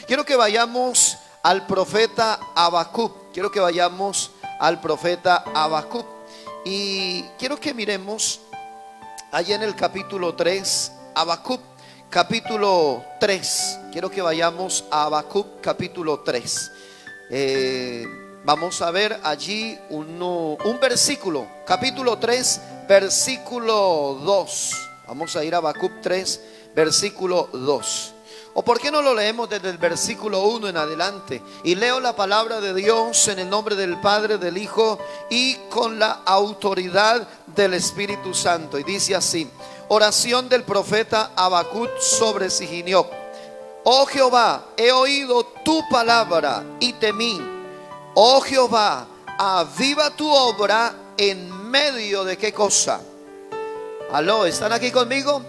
Quiero que vayamos al profeta Habacuc. Quiero que vayamos al profeta Habacuc. Y quiero que miremos allá en el capítulo 3, Habacuc, capítulo 3. Quiero que vayamos a Habacuc, capítulo 3. Vamos a ver allí un versículo, capítulo 3, versículo 2. Vamos a ir a Habacuc 3, versículo 2. ¿O por qué no lo leemos desde el versículo 1 en adelante? Y leo la palabra de Dios en el nombre del Padre, del Hijo y con la autoridad del Espíritu Santo. Y dice así: oración del profeta Habacuc sobre Sigionoth. Oh Jehová, he oído tu palabra y temí. Oh Jehová, aviva tu obra en medio de qué cosa. Aló, ¿están aquí conmigo?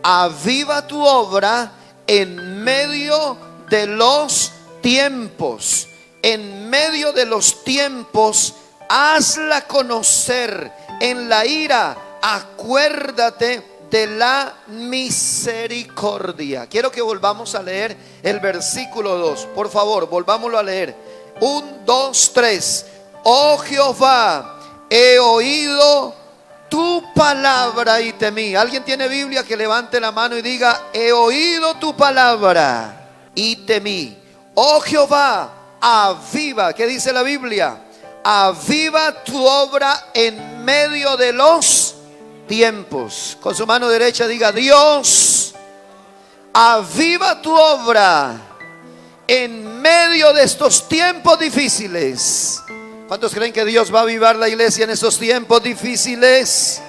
Aviva tu obra en medio de los tiempos. En medio de los tiempos, hazla conocer. En la ira, acuérdate de la misericordia. Quiero que volvamos a leer el versículo 2. Por favor, volvámoslo a leer. 1, 2, 3. Oh Jehová, he oído tu palabra y temí. ¿Alguien tiene Biblia? Que levante la mano y diga: he oído tu palabra y temí. Oh Jehová, aviva. ¿Qué dice la Biblia? Aviva tu obra en medio de los tiempos. Con su mano derecha diga: Dios, aviva tu obra en medio de estos tiempos difíciles. ¿Cuántos creen que Dios va a avivar la iglesia en estos tiempos difíciles?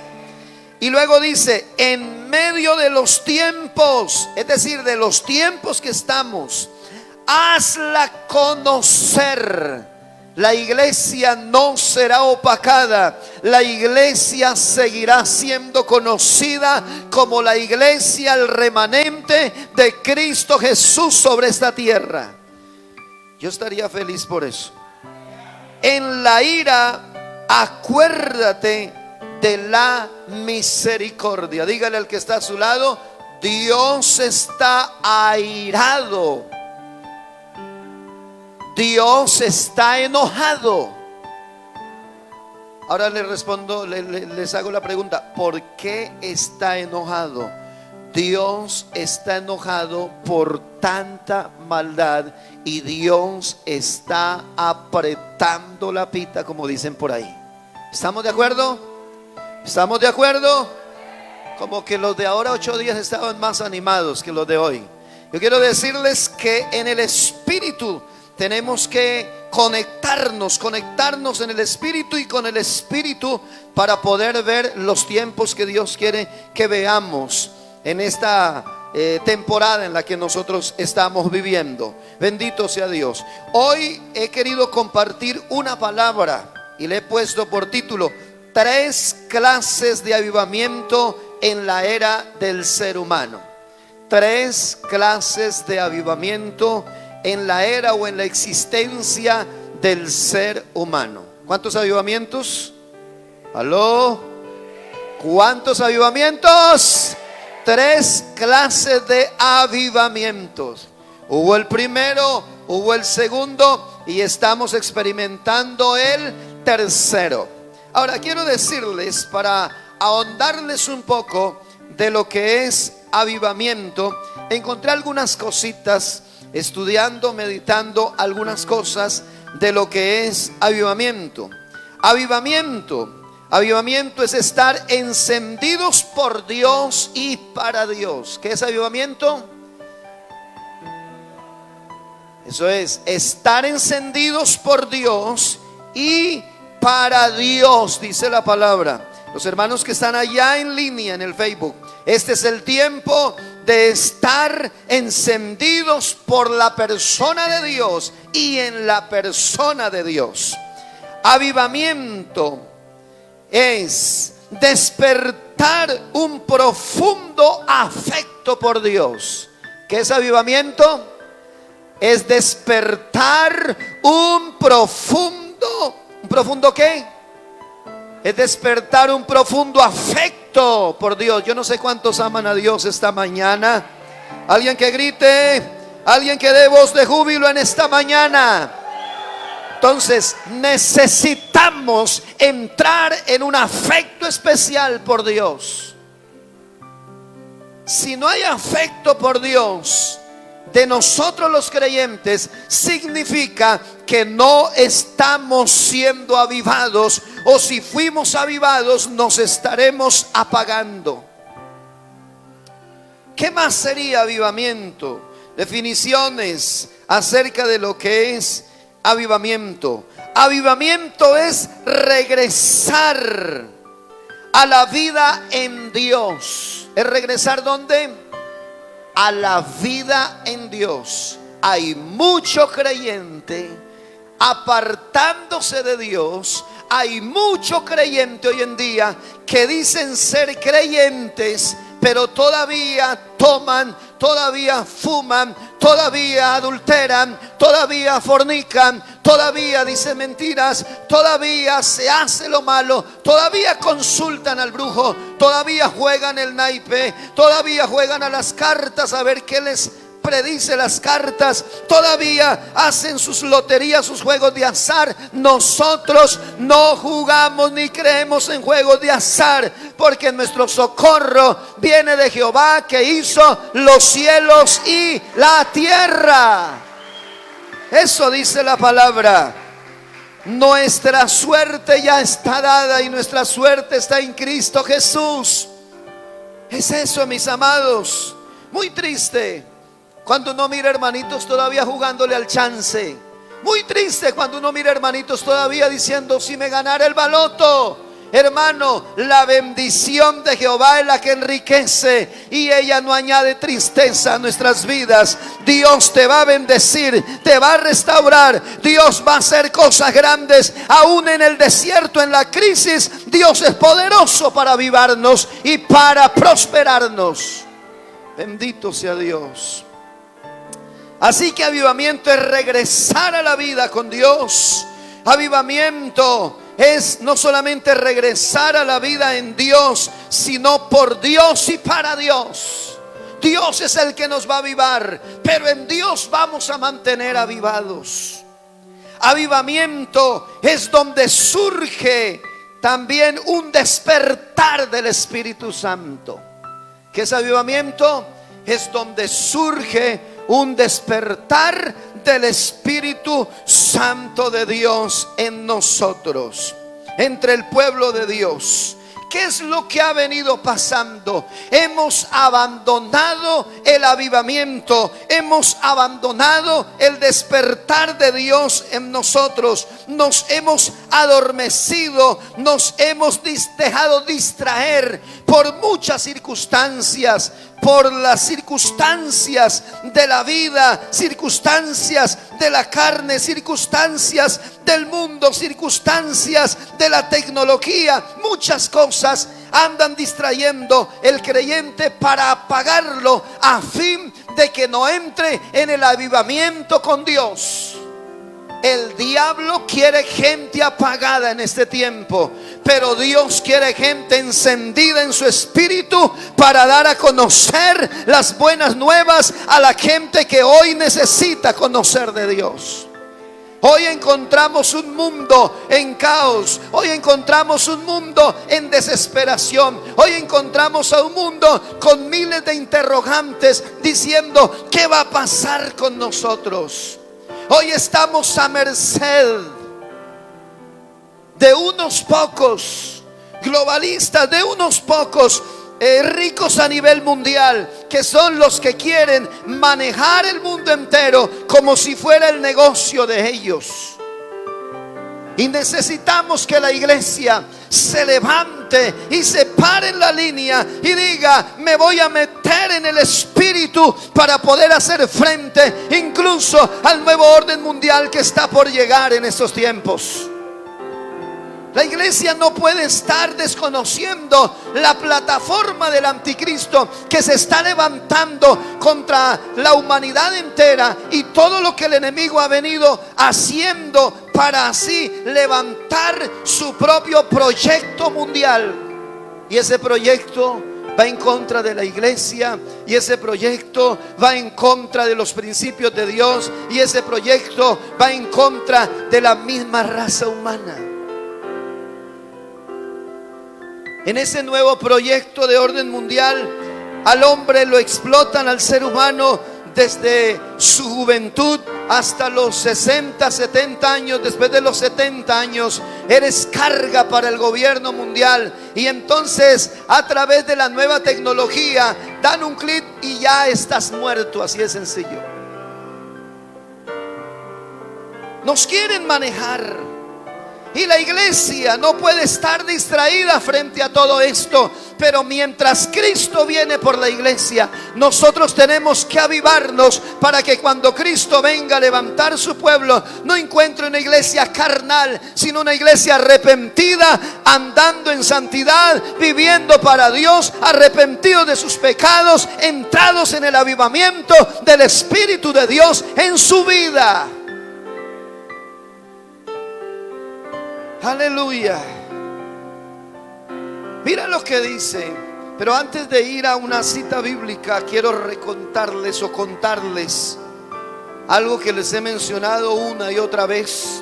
Y luego dice: en medio de los tiempos, es decir, de los tiempos que estamos, hazla conocer. La iglesia no será opacada. La iglesia seguirá siendo conocida como la iglesia, el remanente de Cristo Jesús sobre esta tierra. Yo estaría feliz por eso. En la ira, acuérdate de la misericordia. Dígale al que está a su lado: Dios está airado. Dios está enojado. Ahora les respondo, les hago la pregunta: ¿por qué está enojado? Dios está enojado por tanta maldad y Dios está apretando la pita, como dicen por ahí. ¿Estamos de acuerdo? ¿Estamos de acuerdo? Como que los de ahora 8 días estaban más animados que los de hoy. Yo quiero decirles que en el Espíritu tenemos que conectarnos en el Espíritu y con el Espíritu para poder ver los tiempos que Dios quiere que veamos en esta temporada en la que nosotros estamos viviendo. Bendito sea Dios. Hoy he querido compartir una palabra y le he puesto por título: 3 clases de avivamiento en la era del ser humano. 3 clases de avivamiento en la era o en la existencia del ser humano. ¿Cuántos avivamientos? ¿Aló? ¿Cuántos avivamientos? 3 clases de avivamientos. Hubo el primero, hubo el segundo y estamos experimentando el tercero. Ahora quiero decirles, para ahondarles un poco de lo que es avivamiento, encontré algunas cositas estudiando, meditando algunas cosas de lo que es avivamiento. Avivamiento es estar encendidos por Dios y para Dios. ¿Qué es avivamiento? Eso es, estar encendidos por Dios y para Dios, dice la palabra. Los hermanos que están allá en línea en el Facebook, este es el tiempo de estar encendidos por la persona de Dios y en la persona de Dios. Avivamiento es despertar un profundo afecto por Dios. ¿Qué es avivamiento? Es despertar un profundo ¿qué? Es despertar un profundo afecto por Dios. Yo no sé cuántos aman a Dios esta mañana. Alguien que grite: Alguien que dé voz de júbilo en esta mañana. Entonces necesitamos entrar en un afecto especial por Dios. Si no hay afecto por Dios de nosotros los creyentes, significa que no estamos siendo avivados, o si fuimos avivados nos estaremos apagando. ¿Qué más sería avivamiento? Definiciones acerca de lo que es avivamiento. Avivamiento es regresar a la vida en Dios. ¿Es regresar dónde? A la vida en Dios. Hay mucho creyente apartándose de Dios. Hay mucho creyente hoy en día que dicen ser creyentes, pero todavía toman, todavía fuman, todavía adulteran, todavía fornican, todavía dicen mentiras, todavía se hace lo malo, todavía consultan al brujo, todavía juegan el naipe, todavía juegan a las cartas a ver qué les predice las cartas, todavía hacen sus loterías, sus juegos de azar. Nosotros no jugamos ni creemos en juegos de azar, porque nuestro socorro viene de Jehová, que hizo los cielos y la tierra. Eso dice la palabra. Nuestra suerte ya está dada y nuestra suerte está en Cristo Jesús. Es eso, mis amados. Muy triste cuando uno mira hermanitos todavía jugándole al chance. Muy triste cuando uno mira hermanitos todavía diciendo: si me ganara el baloto. Hermano, la bendición de Jehová es la que enriquece, y ella no añade tristeza a nuestras vidas. Dios te va a bendecir, te va a restaurar. Dios va a hacer cosas grandes. Aún en el desierto, en la crisis, Dios es poderoso para avivarnos y para prosperarnos. Bendito sea Dios. Así que avivamiento es regresar a la vida con Dios. Avivamiento es no solamente regresar a la vida en Dios, sino por Dios y para Dios. Dios es el que nos va a avivar, pero en Dios vamos a mantener avivados. Avivamiento es donde surge también un despertar del Espíritu Santo. ¿Qué es avivamiento? Es donde surge un despertar del Espíritu Santo de Dios en nosotros, entre el pueblo de Dios. ¿Qué es lo que ha venido pasando? Hemos abandonado el avivamiento, hemos abandonado el despertar de Dios en nosotros. Nos hemos adormecido, nos hemos dejado distraer por muchas circunstancias, por las circunstancias de la vida, circunstancias de la carne, circunstancias del mundo, circunstancias de la tecnología. Muchas cosas andan distrayendo el creyente para apagarlo, a fin de que no entre en el avivamiento con Dios. El diablo quiere gente apagada en este tiempo, pero Dios quiere gente encendida en su espíritu para dar a conocer las buenas nuevas a la gente que hoy necesita conocer de Dios. Hoy encontramos un mundo en caos. Hoy encontramos un mundo en desesperación. Hoy encontramos a un mundo con miles de interrogantes, diciendo: ¿qué va a pasar con nosotros? Hoy estamos a merced de unos pocos globalistas, de unos pocos ricos a nivel mundial, que son los que quieren manejar el mundo entero como si fuera el negocio de ellos. Y necesitamos que la iglesia se levante y se pare en la línea y diga: me voy a meter en el espíritu para poder hacer frente incluso al nuevo orden mundial que está por llegar en estos tiempos. La iglesia no puede estar desconociendo la plataforma del anticristo que se está levantando contra la humanidad entera, y todo lo que el enemigo ha venido haciendo para así levantar su propio proyecto mundial. Y ese proyecto va en contra de la iglesia, y ese proyecto va en contra de los principios de Dios, y ese proyecto va en contra de la misma raza humana. En ese nuevo proyecto de orden mundial, al hombre lo explotan, al ser humano, desde su juventud hasta los 60, 70 años. Después de los 70 años eres carga para el gobierno mundial, y entonces a través de la nueva tecnología dan un clic y ya estás muerto. Así de sencillo. Nos quieren manejar, y la iglesia no puede estar distraída frente a todo esto. Pero mientras Cristo viene por la iglesia, nosotros tenemos que avivarnos para que cuando Cristo venga a levantar su pueblo, no encuentre una iglesia carnal, sino una iglesia arrepentida, andando en santidad, viviendo para Dios, arrepentidos de sus pecados, entrados en el avivamiento del Espíritu de Dios en su vida. Aleluya. Mira lo que dice. Pero antes de ir a una cita bíblica, quiero recontarles o contarles algo que les he mencionado una y otra vez.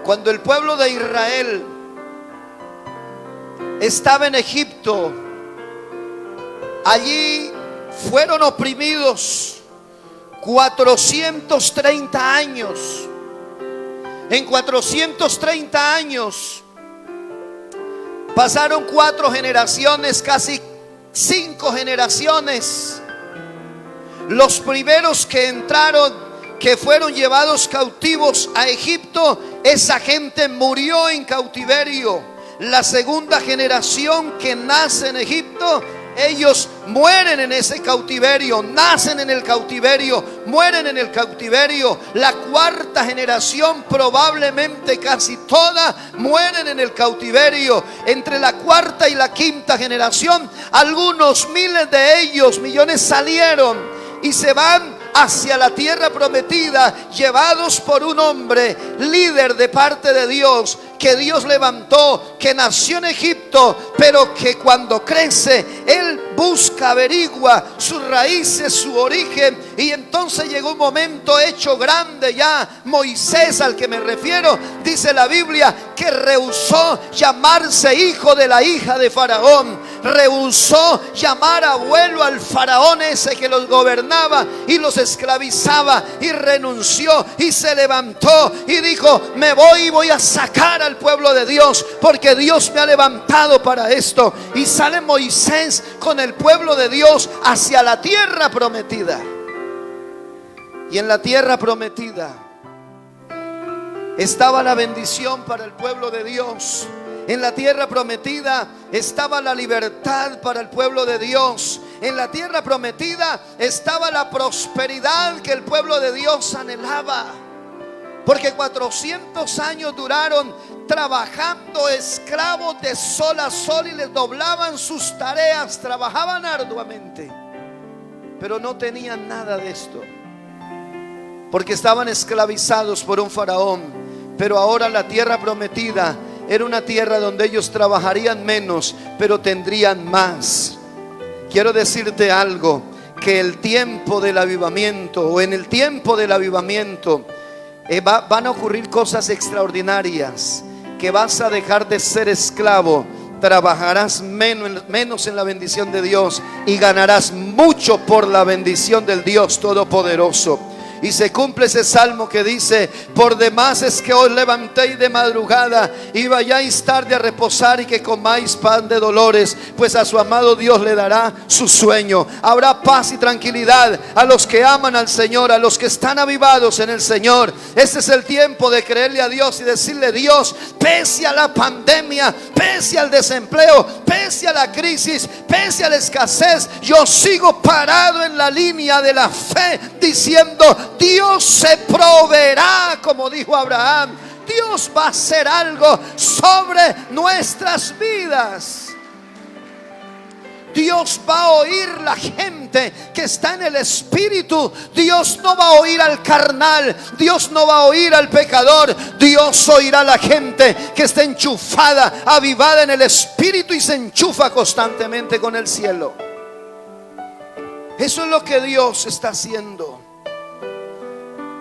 Cuando el pueblo de Israel estaba en Egipto, allí fueron oprimidos 430 años. En 430 años pasaron 4 generaciones, casi 5 generaciones. Los primeros que entraron, que fueron llevados cautivos a Egipto, esa gente murió en cautiverio. La segunda generación que nace en Egipto, ellos mueren en ese cautiverio, nacen en el cautiverio, mueren en el cautiverio. La cuarta generación, probablemente casi toda, mueren en el cautiverio. Entre la cuarta y la quinta generación, algunos miles de ellos, millones, salieron y se van hacia la tierra prometida, llevados por un hombre líder de parte de Dios, que Dios levantó, que nació en Egipto, pero que cuando crece, él busca, averigua sus raíces, su origen. Y entonces llegó un momento hecho grande ya. Moisés, al que me refiero, dice la Biblia que rehusó llamarse hijo de la hija de Faraón, rehusó llamar abuelo al faraón ese que los gobernaba y los esclavizaba, y renunció y se levantó y dijo: me voy y voy a sacar al pueblo de Dios, porque Dios me ha levantado para esto. Y sale Moisés con el pueblo de Dios hacia la tierra prometida. Y en la tierra prometida estaba la bendición para el pueblo de Dios. En la tierra prometida estaba la libertad para el pueblo de Dios. En la tierra prometida estaba la prosperidad que el pueblo de Dios anhelaba. Porque 400 años duraron trabajando esclavos de sol a sol, y les doblaban sus tareas, trabajaban arduamente, pero no tenían nada de esto, porque estaban esclavizados por un faraón. Pero ahora la tierra prometida era una tierra donde ellos trabajarían menos, pero tendrían más. Quiero decirte algo, que el tiempo del avivamiento, o en el tiempo del avivamiento, van a ocurrir cosas extraordinarias, que vas a dejar de ser esclavo, trabajarás menos en la bendición de Dios, y ganarás mucho por la bendición del Dios Todopoderoso. Y se cumple ese salmo que dice: por demás es que os levantéis de madrugada y vayáis tarde a reposar, y que comáis pan de dolores, pues a su amado Dios le dará su sueño. Habrá paz y tranquilidad a los que aman al Señor, a los que están avivados en el Señor. Este es el tiempo de creerle a Dios y decirle: Dios, pese a la pandemia, pese al desempleo, pese a la crisis, pese a la escasez, yo sigo parado en la línea de la fe, diciendo: Dios se proveerá, como dijo Abraham. Dios va a hacer algo sobre nuestras vidas. Dios va a oír la gente que está en el Espíritu. Dios no va a oír al carnal, Dios no va a oír al pecador. Dios oirá a la gente que está enchufada, avivada en el Espíritu y se enchufa constantemente con el cielo. Eso es lo que Dios está haciendo.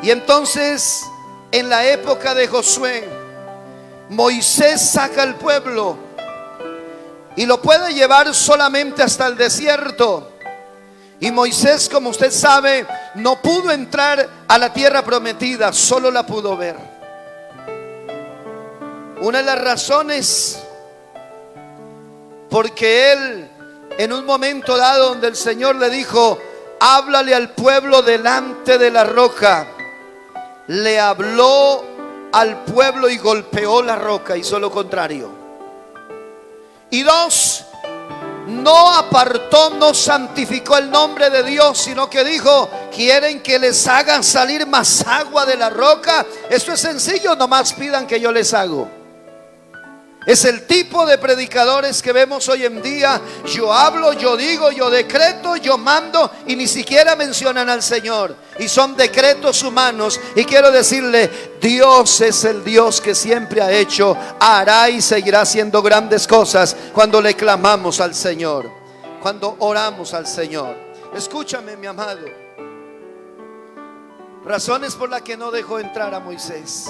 Y entonces, en la época de Josué, Moisés saca al pueblo y lo puede llevar solamente hasta el desierto. Y Moisés, como usted sabe, no pudo entrar a la tierra prometida, solo la pudo ver. Una de las razones, porque él, en un momento dado donde el Señor le dijo: háblale al pueblo delante de la roca, le habló al pueblo y golpeó la roca, hizo lo contrario. Y dos, no apartó, no santificó el nombre de Dios, sino que dijo: ¿quieren que les hagan salir más agua de la roca? Esto es sencillo, nomás pidan que yo les hago. Es el tipo de predicadores que vemos hoy en día. Yo hablo, yo digo, yo decreto, yo mando, y ni siquiera mencionan al Señor. Y son decretos humanos. Y quiero decirle, Dios es el Dios que siempre ha hecho, hará y seguirá haciendo grandes cosas cuando le clamamos al Señor, cuando oramos al Señor. Escúchame, mi amado. Razones por las que no dejó entrar a Moisés.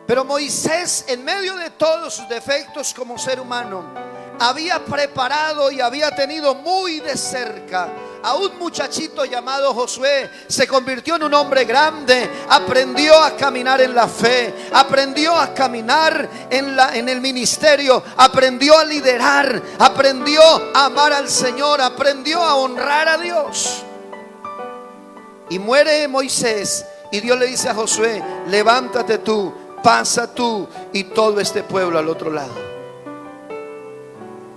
Pero Moisés, en medio de todos sus defectos como ser humano, había preparado y había tenido muy de cerca a un muchachito llamado Josué. Se convirtió en un hombre grande, aprendió a caminar en la fe, aprendió a caminar en el ministerio, aprendió a liderar, aprendió a amar al Señor, aprendió a honrar a Dios. Y muere Moisés, y Dios le dice a Josué: levántate tú, pasa tú y todo este pueblo al otro lado.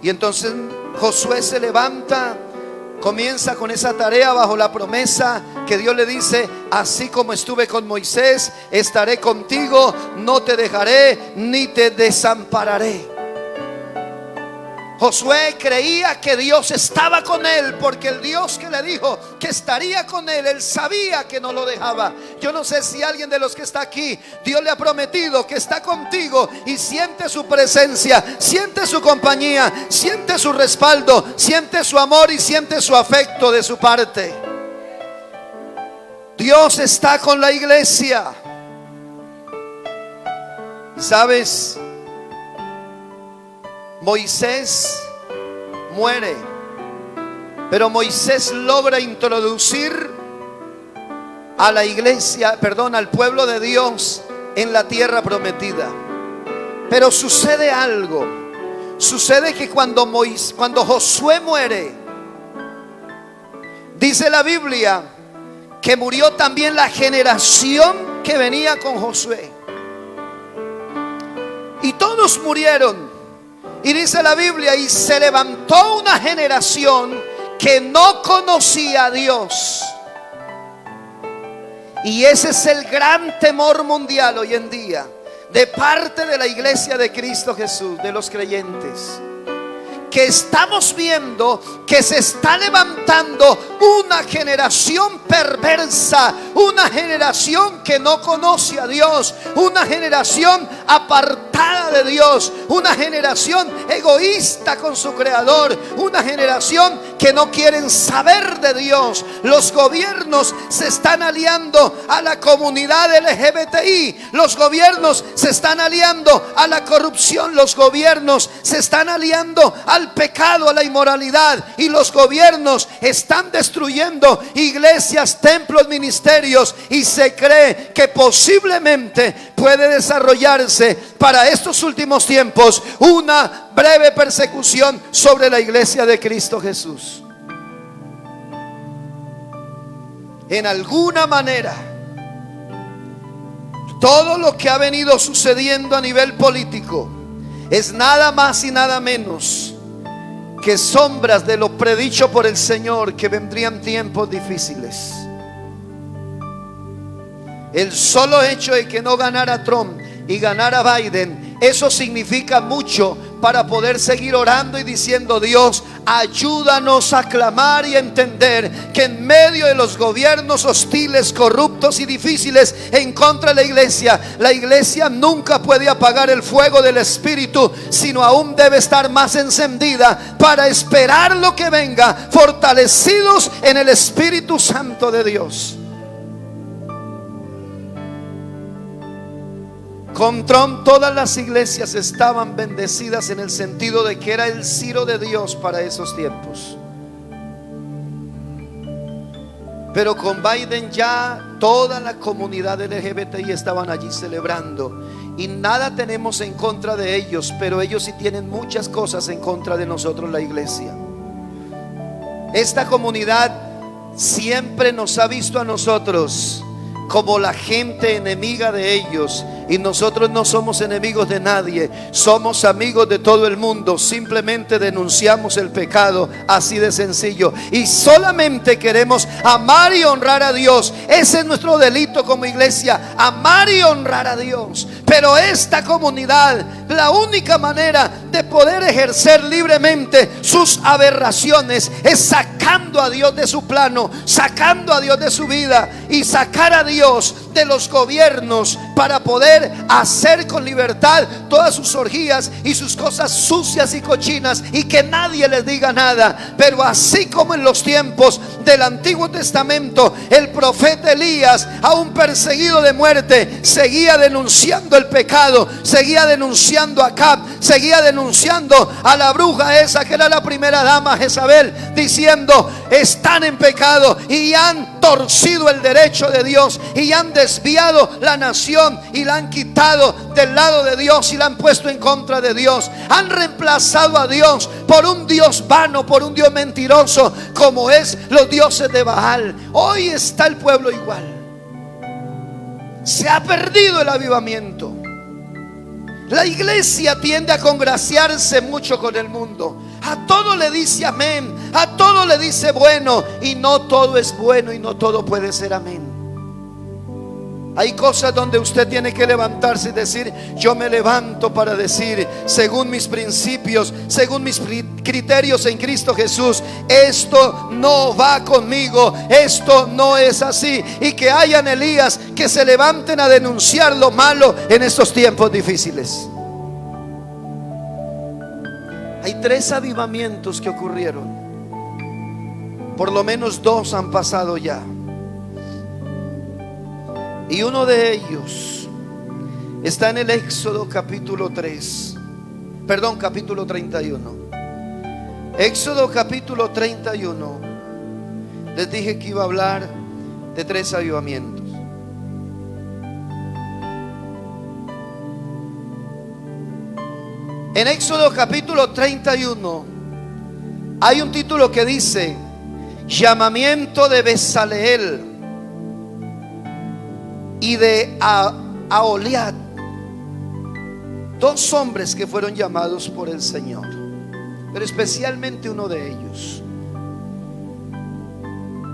Y entonces Josué se levanta, comienza con esa tarea bajo la promesa que Dios le dice: así como estuve con Moisés, estaré contigo, no te dejaré ni te desampararé. Josué creía que Dios estaba con él, porque el Dios que le dijo que estaría con él, él sabía que no lo dejaba. Yo no sé si alguien de los que está aquí, Dios le ha prometido que está contigo y siente su presencia, siente su compañía, siente su respaldo, siente su amor y siente su afecto de su parte. Dios está con la iglesia. ¿Sabes? Moisés muere, pero Moisés logra introducir a la iglesia, al pueblo de Dios en la tierra prometida. Pero sucede algo. Sucede que cuando Josué muere, dice la Biblia que murió también la generación que venía con Josué. Y todos murieron. Y dice la Biblia: y se levantó una generación que no conocía a Dios. Y ese es el gran temor mundial hoy en día, de parte de la iglesia de Cristo Jesús, de los creyentes, que estamos viendo que se está levantando una generación perversa, una generación que no conoce a Dios, una generación apartada de Dios, una generación egoísta con su creador, una generación que no quieren saber de Dios. Los gobiernos se están aliando a la comunidad LGBTI, los gobiernos se están aliando a la corrupción, los gobiernos se están aliando al pecado, a la inmoralidad, y los gobiernos están destruyendo iglesias, templos, ministerios, y se cree que posiblemente puede desarrollarse para estos últimos tiempos una breve persecución sobre la iglesia de Cristo Jesús. En alguna manera, todo lo que ha venido sucediendo a nivel político es nada más y nada menos que sombras de lo predicho por el Señor, que vendrían tiempos difíciles. El solo hecho de que no ganara Trump y ganara Biden, eso significa mucho para poder seguir orando y diciendo: Dios, ayúdanos a clamar y a entender que en medio de los gobiernos hostiles, corruptos y difíciles en contra de la iglesia nunca puede apagar el fuego del Espíritu, sino aún debe estar más encendida para esperar lo que venga, fortalecidos en el Espíritu Santo de Dios. Con Trump todas las iglesias estaban bendecidas en el sentido de que era el Ciro de Dios para esos tiempos. Pero con Biden ya toda la comunidad LGBTI estaban allí celebrando. Y nada tenemos en contra de ellos, pero ellos sí tienen muchas cosas en contra de nosotros, la iglesia. Esta comunidad siempre nos ha visto a nosotros como la gente enemiga de ellos, y nosotros no somos enemigos de nadie, somos amigos de todo el mundo. Simplemente denunciamos el pecado, así de sencillo, y solamente queremos amar y honrar a Dios. Ese es nuestro delito como iglesia, amar y honrar a Dios. Pero esta comunidad, la única manera de poder ejercer libremente sus aberraciones es sacando a Dios de su plano, sacando a Dios de su vida y sacar a Dios de los gobiernos para poder hacer con libertad todas sus orgías y sus cosas sucias y cochinas, y que nadie les diga nada. Pero así como en los tiempos del Antiguo Testamento, el profeta Elías, aún perseguido de muerte, seguía denunciando el pecado, seguía denunciando a Acab, seguía denunciando a la bruja esa que era la primera dama, Jezabel, diciendo: están en pecado y han torcido el derecho de Dios y han desviado la nación y la han quitado del lado de Dios y la han puesto en contra de Dios. Han reemplazado a Dios por un Dios vano, por un Dios mentiroso, como es los dioses de Baal. Hoy está el pueblo igual. Se ha perdido el avivamiento. La iglesia tiende a congraciarse mucho con el mundo. A todo le dice amén, a todo le dice bueno, y no todo es bueno y no todo puede ser amén. Hay cosas donde usted tiene que levantarse y decir: yo me levanto para decir, según mis principios, según mis criterios en Cristo Jesús, esto no va conmigo, esto no es así. Y que hayan Elías que se levanten a denunciar lo malo en estos tiempos difíciles. Hay 3 avivamientos que ocurrieron. Por lo menos 2 han pasado ya. Y uno de ellos está en el Éxodo capítulo 31. Éxodo capítulo 31. Les dije que iba a hablar de 3 avivamientos. En Éxodo capítulo 31 hay un título que dice: llamamiento de Besaleel y de Aholiab, 2 hombres que fueron llamados por el Señor, pero especialmente uno de ellos.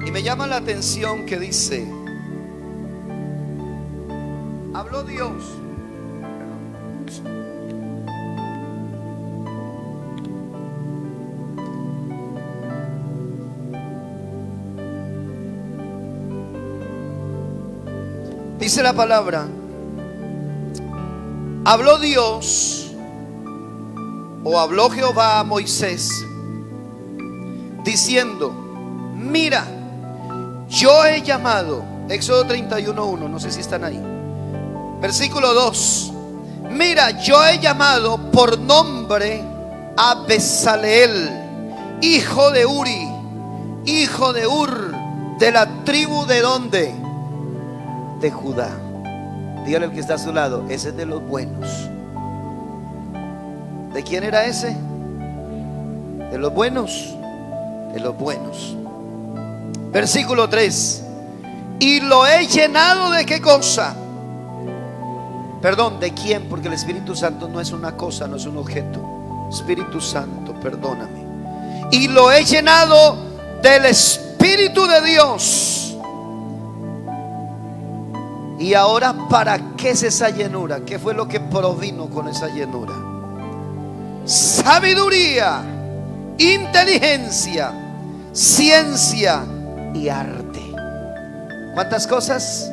Y me llama la atención que dice: habló Dios. Dice la palabra: habló Dios, o habló Jehová a Moisés, diciendo: mira, yo he llamado. Éxodo 31:1, no sé si están ahí. Versículo 2: mira, yo he llamado por nombre a Besaleel, hijo de Uri, hijo de Ur, de la tribu de ¿dónde? De Judá. Dígale al que está a su lado: ese es de los buenos. ¿De quién era ese? De los buenos. De los buenos. Versículo 3: y lo he llenado de ¿qué cosa? Perdón, ¿de quién? Porque el Espíritu Santo no es una cosa, no es un objeto. Espíritu Santo, perdóname. Y lo he llenado del Espíritu de Dios. Y ahora, ¿para qué es esa llenura? ¿Qué fue lo que provino con esa llenura? Sabiduría inteligencia, ciencia y arte. ¿Cuántas cosas?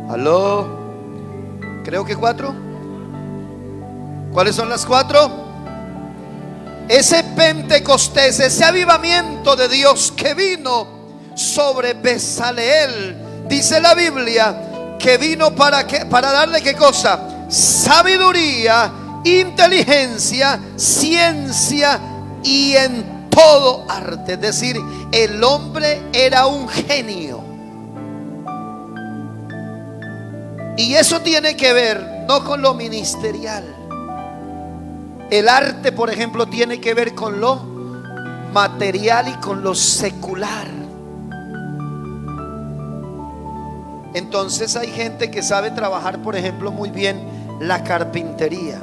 ¿Aló? Creo que 4. ¿Cuáles son las 4? Ese Pentecostés, ese avivamiento de Dios que vino sobre Bezaleel, dice la Biblia que vino para darle ¿qué cosa? Sabiduría, inteligencia, ciencia y en todo arte. Es decir, el hombre era un genio. Y eso tiene que ver no con lo ministerial. El arte, por ejemplo, tiene que ver con lo material y con lo secular. Entonces hay gente que sabe trabajar, por ejemplo, muy bien la carpintería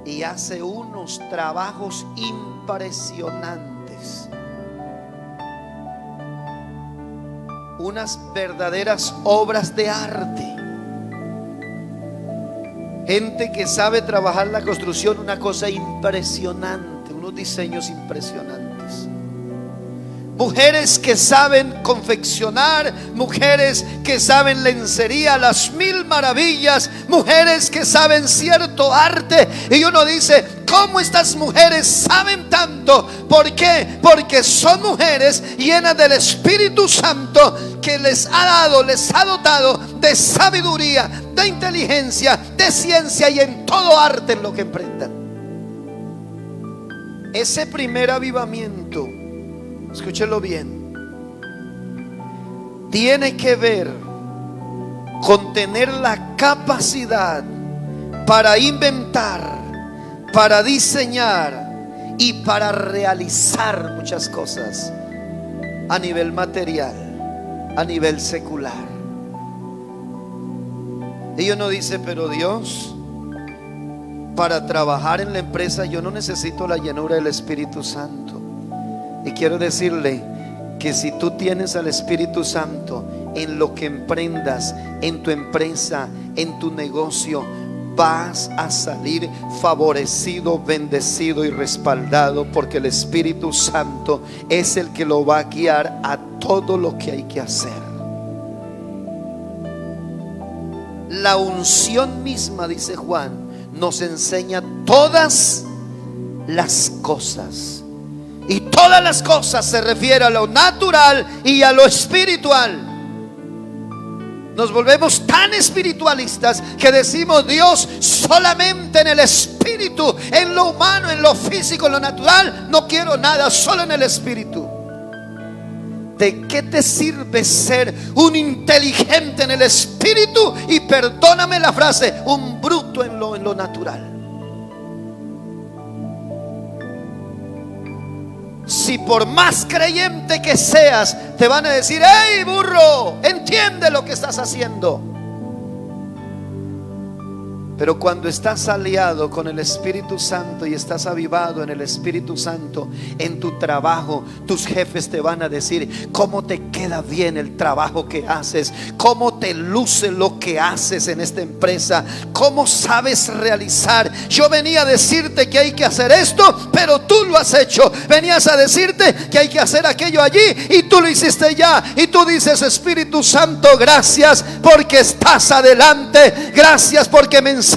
y hace unos trabajos impresionantes, unas verdaderas obras de arte. Gente que sabe trabajar la construcción, una cosa impresionante, unos diseños impresionantes. Mujeres que saben confeccionar, mujeres que saben lencería, las mil maravillas, mujeres que saben cierto arte. Y uno dice, ¿cómo estas mujeres saben tanto? ¿Por qué? Porque son mujeres llenas del Espíritu Santo, que les ha dotado de sabiduría, de inteligencia, de ciencia y en todo arte en lo que emprendan. Ese primer avivamiento, escúchelo bien, tiene que ver con tener la capacidad para inventar, para diseñar y para realizar muchas cosas a nivel material, a nivel secular. Y uno dice, pero Dios, para trabajar en la empresa yo no necesito la llenura del Espíritu Santo. Y quiero decirle que si tú tienes al Espíritu Santo en lo que emprendas, en tu empresa, en tu negocio, vas a salir favorecido, bendecido y respaldado, porque el Espíritu Santo es el que lo va a guiar a todo lo que hay que hacer. La unción misma, dice Juan, nos enseña todas las cosas. Y todas las cosas se refiere a lo natural y a lo espiritual. Nos volvemos tan espiritualistas que decimos, Dios solamente en el espíritu, en lo humano, en lo físico, en lo natural, no quiero nada, solo en el espíritu. ¿De qué te sirve ser un inteligente en el espíritu y, perdóname la frase, un bruto en lo natural? Si por más creyente que seas, te van a decir, hey burro, entiende lo que estás haciendo. Pero cuando estás aliado con el Espíritu Santo y estás avivado en el Espíritu Santo, en tu trabajo, tus jefes te van a decir cómo te queda bien el trabajo que haces, cómo te luce lo que haces en esta empresa, cómo sabes realizar. Yo venía a decirte que hay que hacer esto, pero tú lo has hecho. Venías a decirte que hay que hacer aquello allí y tú lo hiciste ya. Y tú dices, Espíritu Santo, gracias porque estás adelante, gracias porque me enseñas,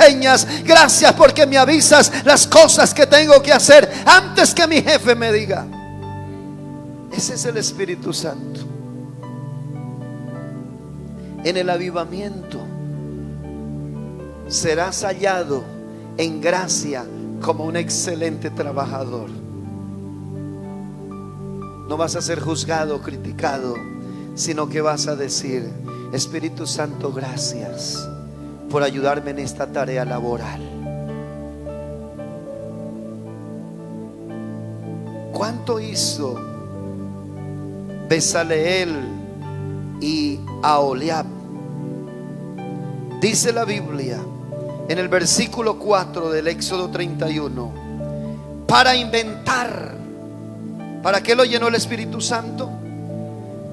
gracias porque me avisas las cosas que tengo que hacer antes que mi jefe me diga. Ese es el Espíritu Santo. En el avivamiento serás hallado en gracia como un excelente trabajador. No vas a ser juzgado, criticado, sino que vas a decir, Espíritu Santo, gracias por ayudarme en esta tarea laboral. ¿Cuánto hizo Bezaleel y Aholiab? Dice la Biblia en el versículo 4 del Éxodo 31, para inventar. ¿Para qué lo llenó el Espíritu Santo?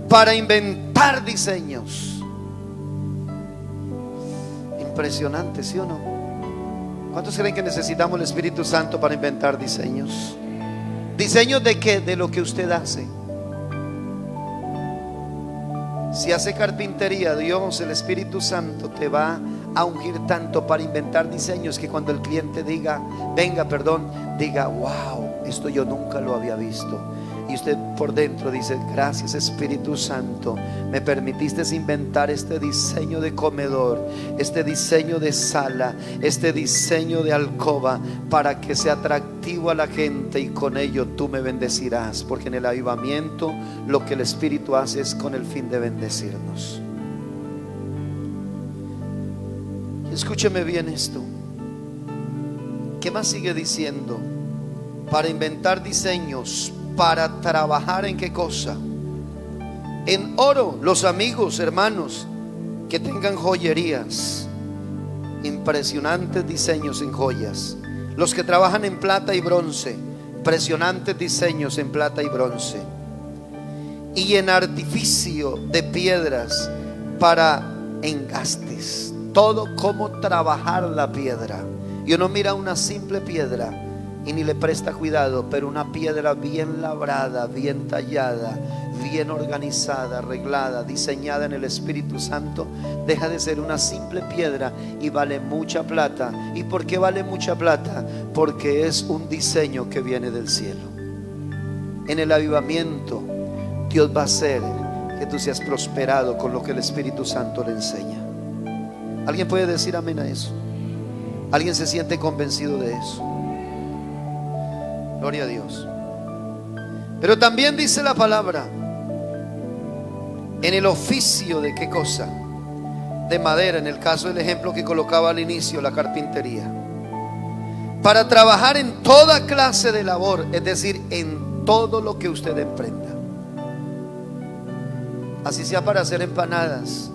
Para inventar diseños. Impresionante, ¿sí o no? ¿Cuántos creen que necesitamos el Espíritu Santo para inventar diseños? ¿Diseños de qué? De lo que usted hace. Si hace carpintería, Dios, el Espíritu Santo te va a ungir tanto para inventar diseños que cuando el cliente diga, diga, wow, esto yo nunca lo había visto. Y usted por dentro dice, gracias Espíritu Santo, me permitiste inventar este diseño de comedor, este diseño de sala, este diseño de alcoba, para que sea atractivo a la gente y con ello tú me bendecirás. Porque en el avivamiento lo que el Espíritu hace es con el fin de bendecirnos. Escúcheme bien esto. ¿Qué más sigue diciendo? Para inventar diseños, para trabajar en qué cosa. En oro, los amigos, hermanos, que tengan joyerías, impresionantes diseños en joyas. Los que trabajan en plata y bronce, impresionantes diseños en plata y bronce. Y en artificio de piedras para engastes. Todo cómo trabajar la piedra. Y uno mira una simple piedra y ni le presta cuidado, pero una piedra bien labrada, bien tallada, bien organizada, arreglada, diseñada en el Espíritu Santo, deja de ser una simple piedra y vale mucha plata. ¿Y por qué vale mucha plata? Porque es un diseño que viene del cielo. En el avivamiento Dios va a hacer que tú seas prosperado con lo que el Espíritu Santo le enseña. ¿Alguien puede decir amén a eso? ¿Alguien se siente convencido de eso? Gloria a Dios. Pero también dice la palabra, en el oficio de qué cosa, de madera, en el caso del ejemplo que colocaba al inicio, la carpintería, para trabajar en toda clase de labor, es decir, en todo lo que usted emprenda. Así sea para hacer empanadas,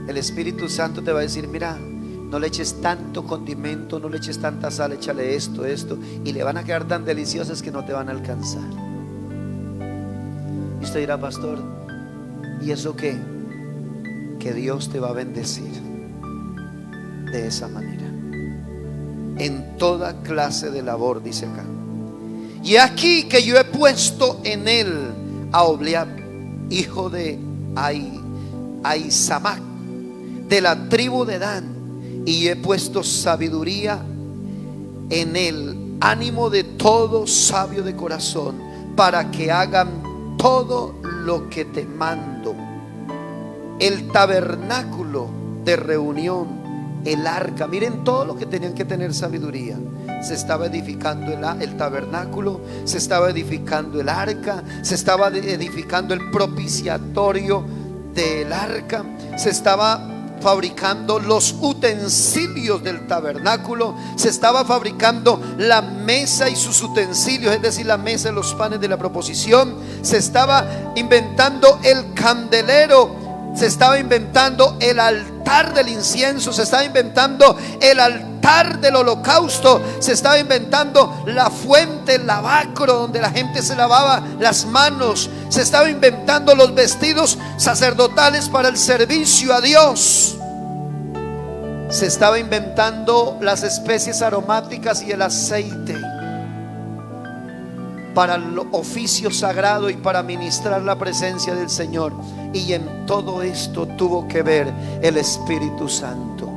el Espíritu Santo te va a decir, mira, no le eches tanto condimento, no le eches tanta sal, échale esto, y le van a quedar tan deliciosas que no te van a alcanzar. Y usted dirá, pastor, ¿y eso qué? Que Dios te va a bendecir de esa manera, en toda clase de labor, dice acá. Y aquí que yo he puesto en él a Oholiab, hijo de Ahisamac, de la tribu de Dan, y he puesto sabiduría en el ánimo de todo sabio de corazón, para que hagan todo lo que te mando. El tabernáculo de reunión, el arca. Miren todo lo que tenían que tener sabiduría. Se estaba edificando el tabernáculo, se estaba edificando el arca, se estaba edificando el propiciatorio del arca, se estaba fabricando los utensilios del tabernáculo, se estaba fabricando la mesa y sus utensilios, es decir, la mesa y los panes de la proposición, se estaba inventando el candelero, se estaba inventando el altar del incienso, se estaba inventando el altar del holocausto, se estaba inventando la fuente, el lavacro donde la gente se lavaba las manos, se estaba inventando los vestidos sacerdotales para el servicio a Dios, se estaba inventando las especies aromáticas y el aceite para el oficio sagrado y para ministrar la presencia del Señor. Y en todo esto tuvo que ver el Espíritu Santo.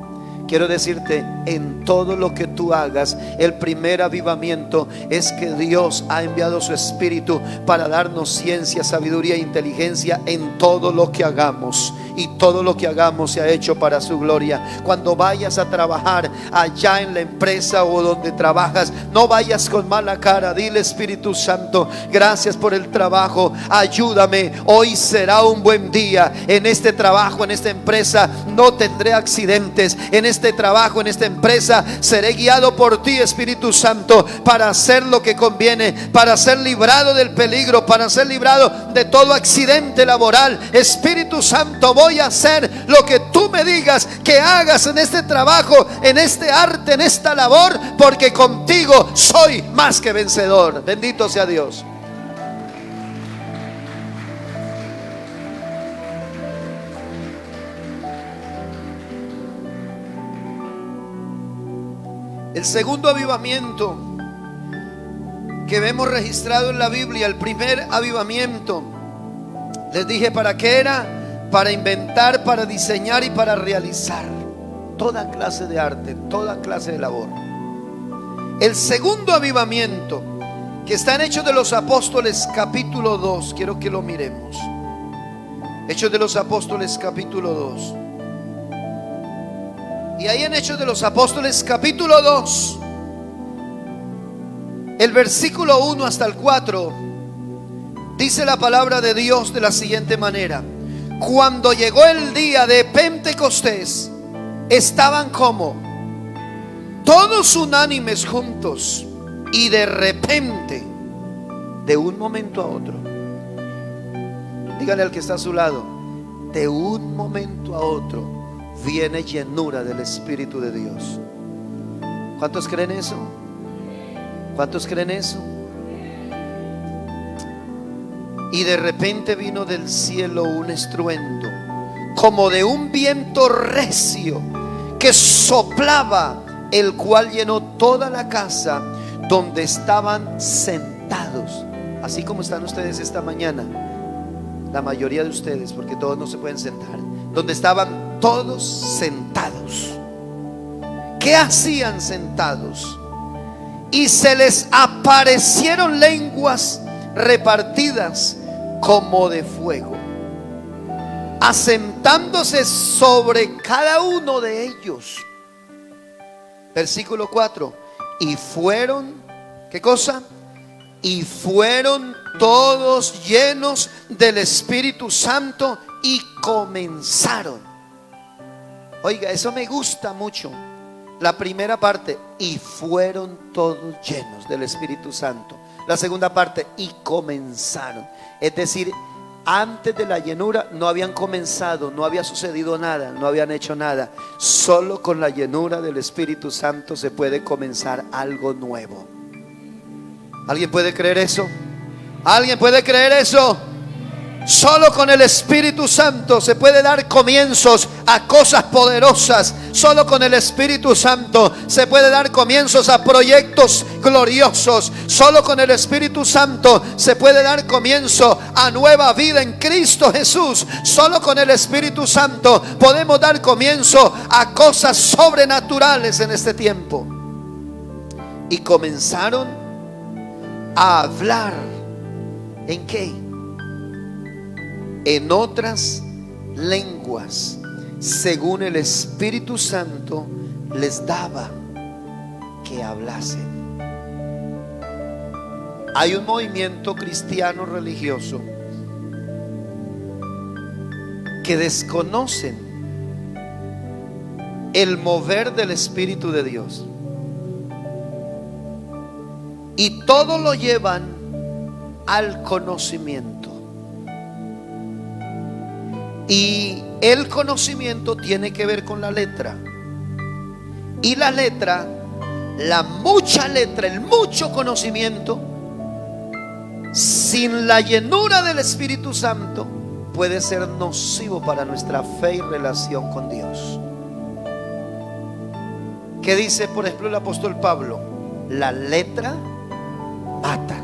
Quiero decirte, en todo lo que tú hagas, el primer avivamiento es que Dios ha enviado su Espíritu para darnos ciencia, sabiduría e inteligencia en todo lo que hagamos. Y todo lo que hagamos se ha hecho para su gloria. Cuando vayas a trabajar allá en la empresa o donde trabajas, no vayas con mala cara. Dile, Espíritu Santo, gracias por el trabajo, ayúdame, hoy será un buen día. En este trabajo, en esta empresa, no tendré accidentes. En este trabajo, en esta empresa, seré guiado por ti, Espíritu Santo, para hacer lo que conviene, para ser librado del peligro, para ser librado de todo accidente laboral. Espíritu Santo, voy a hacer lo que tú me digas que hagas en este trabajo, en este arte, en esta labor, porque contigo soy más que vencedor. Bendito sea Dios. El segundo avivamiento que vemos registrado en la Biblia, el primer avivamiento, les dije para qué era: para inventar, para diseñar y para realizar toda clase de arte, toda clase de labor. El segundo avivamiento, que está en Hechos de los Apóstoles capítulo 2, quiero que lo miremos. Hechos de los Apóstoles capítulo 2. Y ahí en Hechos de los Apóstoles capítulo 2, el versículo 1 hasta el 4, dice la palabra de Dios de la siguiente manera: cuando llegó el día de Pentecostés, estaban como todos unánimes juntos, y de repente, de un momento a otro, dígale al que está a su lado, de un momento a otro viene llenura del Espíritu de Dios. ¿Cuántos creen eso? ¿Cuántos creen eso? Y de repente vino del cielo un estruendo, como de un viento recio que soplaba, el cual llenó toda la casa donde estaban sentados. Así como están ustedes esta mañana, la mayoría de ustedes, porque todos no se pueden sentar, donde estaban todos sentados. ¿Qué hacían sentados? Y se les aparecieron lenguas repartidas como de fuego, asentándose sobre cada uno de ellos. Versículo 4. Y fueron, ¿qué cosa? Y fueron todos llenos del Espíritu Santo y comenzaron. Oiga, eso me gusta mucho. La primera parte, y fueron todos llenos del Espíritu Santo. La segunda parte, y comenzaron. Es decir, antes de la llenura no habían comenzado, no había sucedido nada, no habían hecho nada. Solo con la llenura del Espíritu Santo se puede comenzar algo nuevo. ¿Alguien puede creer eso? ¿Alguien puede creer eso? Solo con el Espíritu Santo se puede dar comienzos a cosas poderosas. Solo con el Espíritu Santo se puede dar comienzos a proyectos gloriosos. Solo con el Espíritu Santo se puede dar comienzo a nueva vida en Cristo Jesús. Solo con el Espíritu Santo podemos dar comienzo a cosas sobrenaturales en este tiempo. Y comenzaron a hablar. ¿En qué? En otras lenguas, según el Espíritu Santo les daba que hablasen. Hay un movimiento cristiano religioso que desconocen el mover del Espíritu de Dios, y todo lo llevan al conocimiento. Y el conocimiento tiene que ver con la letra. Y la letra, la mucha letra, el mucho conocimiento, sin la llenura del Espíritu Santo, puede ser nocivo para nuestra fe y relación con Dios. ¿Qué dice, por ejemplo, el apóstol Pablo? La letra mata,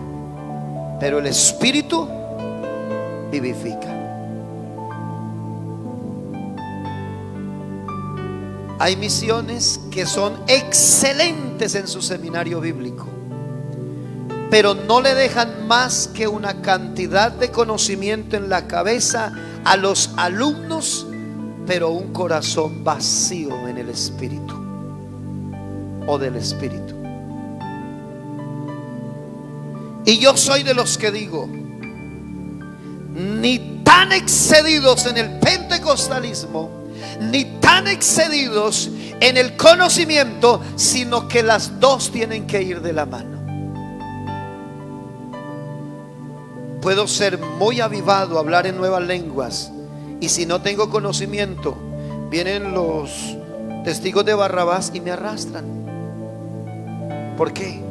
pero el Espíritu vivifica. Hay misiones que son excelentes en su seminario bíblico, pero no le dejan más que una cantidad de conocimiento en la cabeza a los alumnos, pero un corazón vacío en el Espíritu o del Espíritu. Y yo soy de los que digo, ni tan excedidos en el pentecostalismo, ni tan excedidos en el conocimiento, sino que las dos tienen que ir de la mano. Puedo ser muy avivado, hablar en nuevas lenguas, y si no tengo conocimiento, vienen los testigos de Barrabás y me arrastran. ¿Por qué?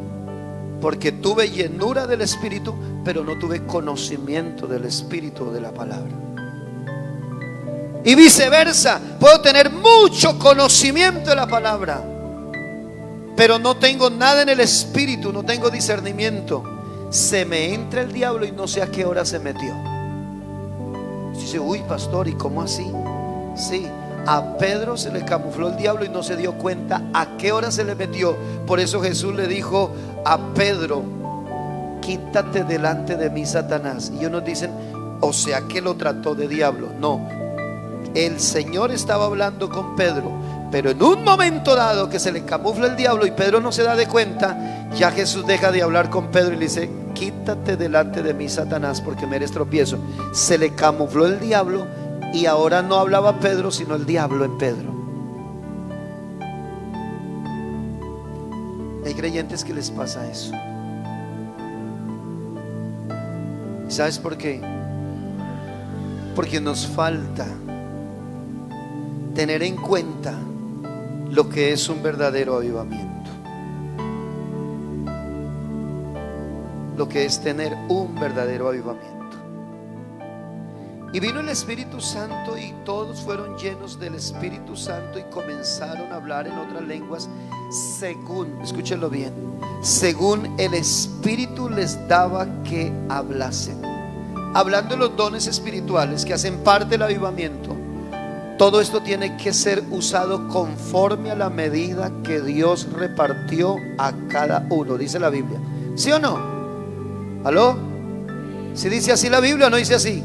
Porque tuve llenura del Espíritu, pero no tuve conocimiento del Espíritu o de la palabra. Y viceversa, puedo tener mucho conocimiento de la palabra, pero no tengo nada en el espíritu, no tengo discernimiento. Se me entra el diablo y no sé a qué hora se metió. Dice, uy, pastor, ¿y cómo así? Sí, a Pedro se le camufló el diablo y no se dio cuenta a qué hora se le metió. Por eso Jesús le dijo a Pedro: quítate delante de mí, Satanás. Y unos dicen, o sea que lo trató de diablo. No, el Señor estaba hablando con Pedro, pero en un momento dado que se le camufla el diablo y Pedro no se da de cuenta, ya Jesús deja de hablar con Pedro y le dice: quítate delante de mí, Satanás, porque me eres tropiezo. Se le camufló el diablo y ahora no hablaba Pedro, sino el diablo en Pedro. Hay creyentes que les pasa eso. ¿Sabes por qué? Porque nos falta tener en cuenta lo que es un verdadero avivamiento, lo que es tener un verdadero avivamiento. Y vino el Espíritu Santo y todos fueron llenos del Espíritu Santo y comenzaron a hablar en otras lenguas según, escúchenlo bien, según el Espíritu les daba que hablasen. Hablando de los dones espirituales que hacen parte del avivamiento, todo esto tiene que ser usado conforme a la medida que Dios repartió a cada uno, dice la Biblia. ¿Sí o no? ¿Aló? ¿Sí dice así la Biblia o no dice así?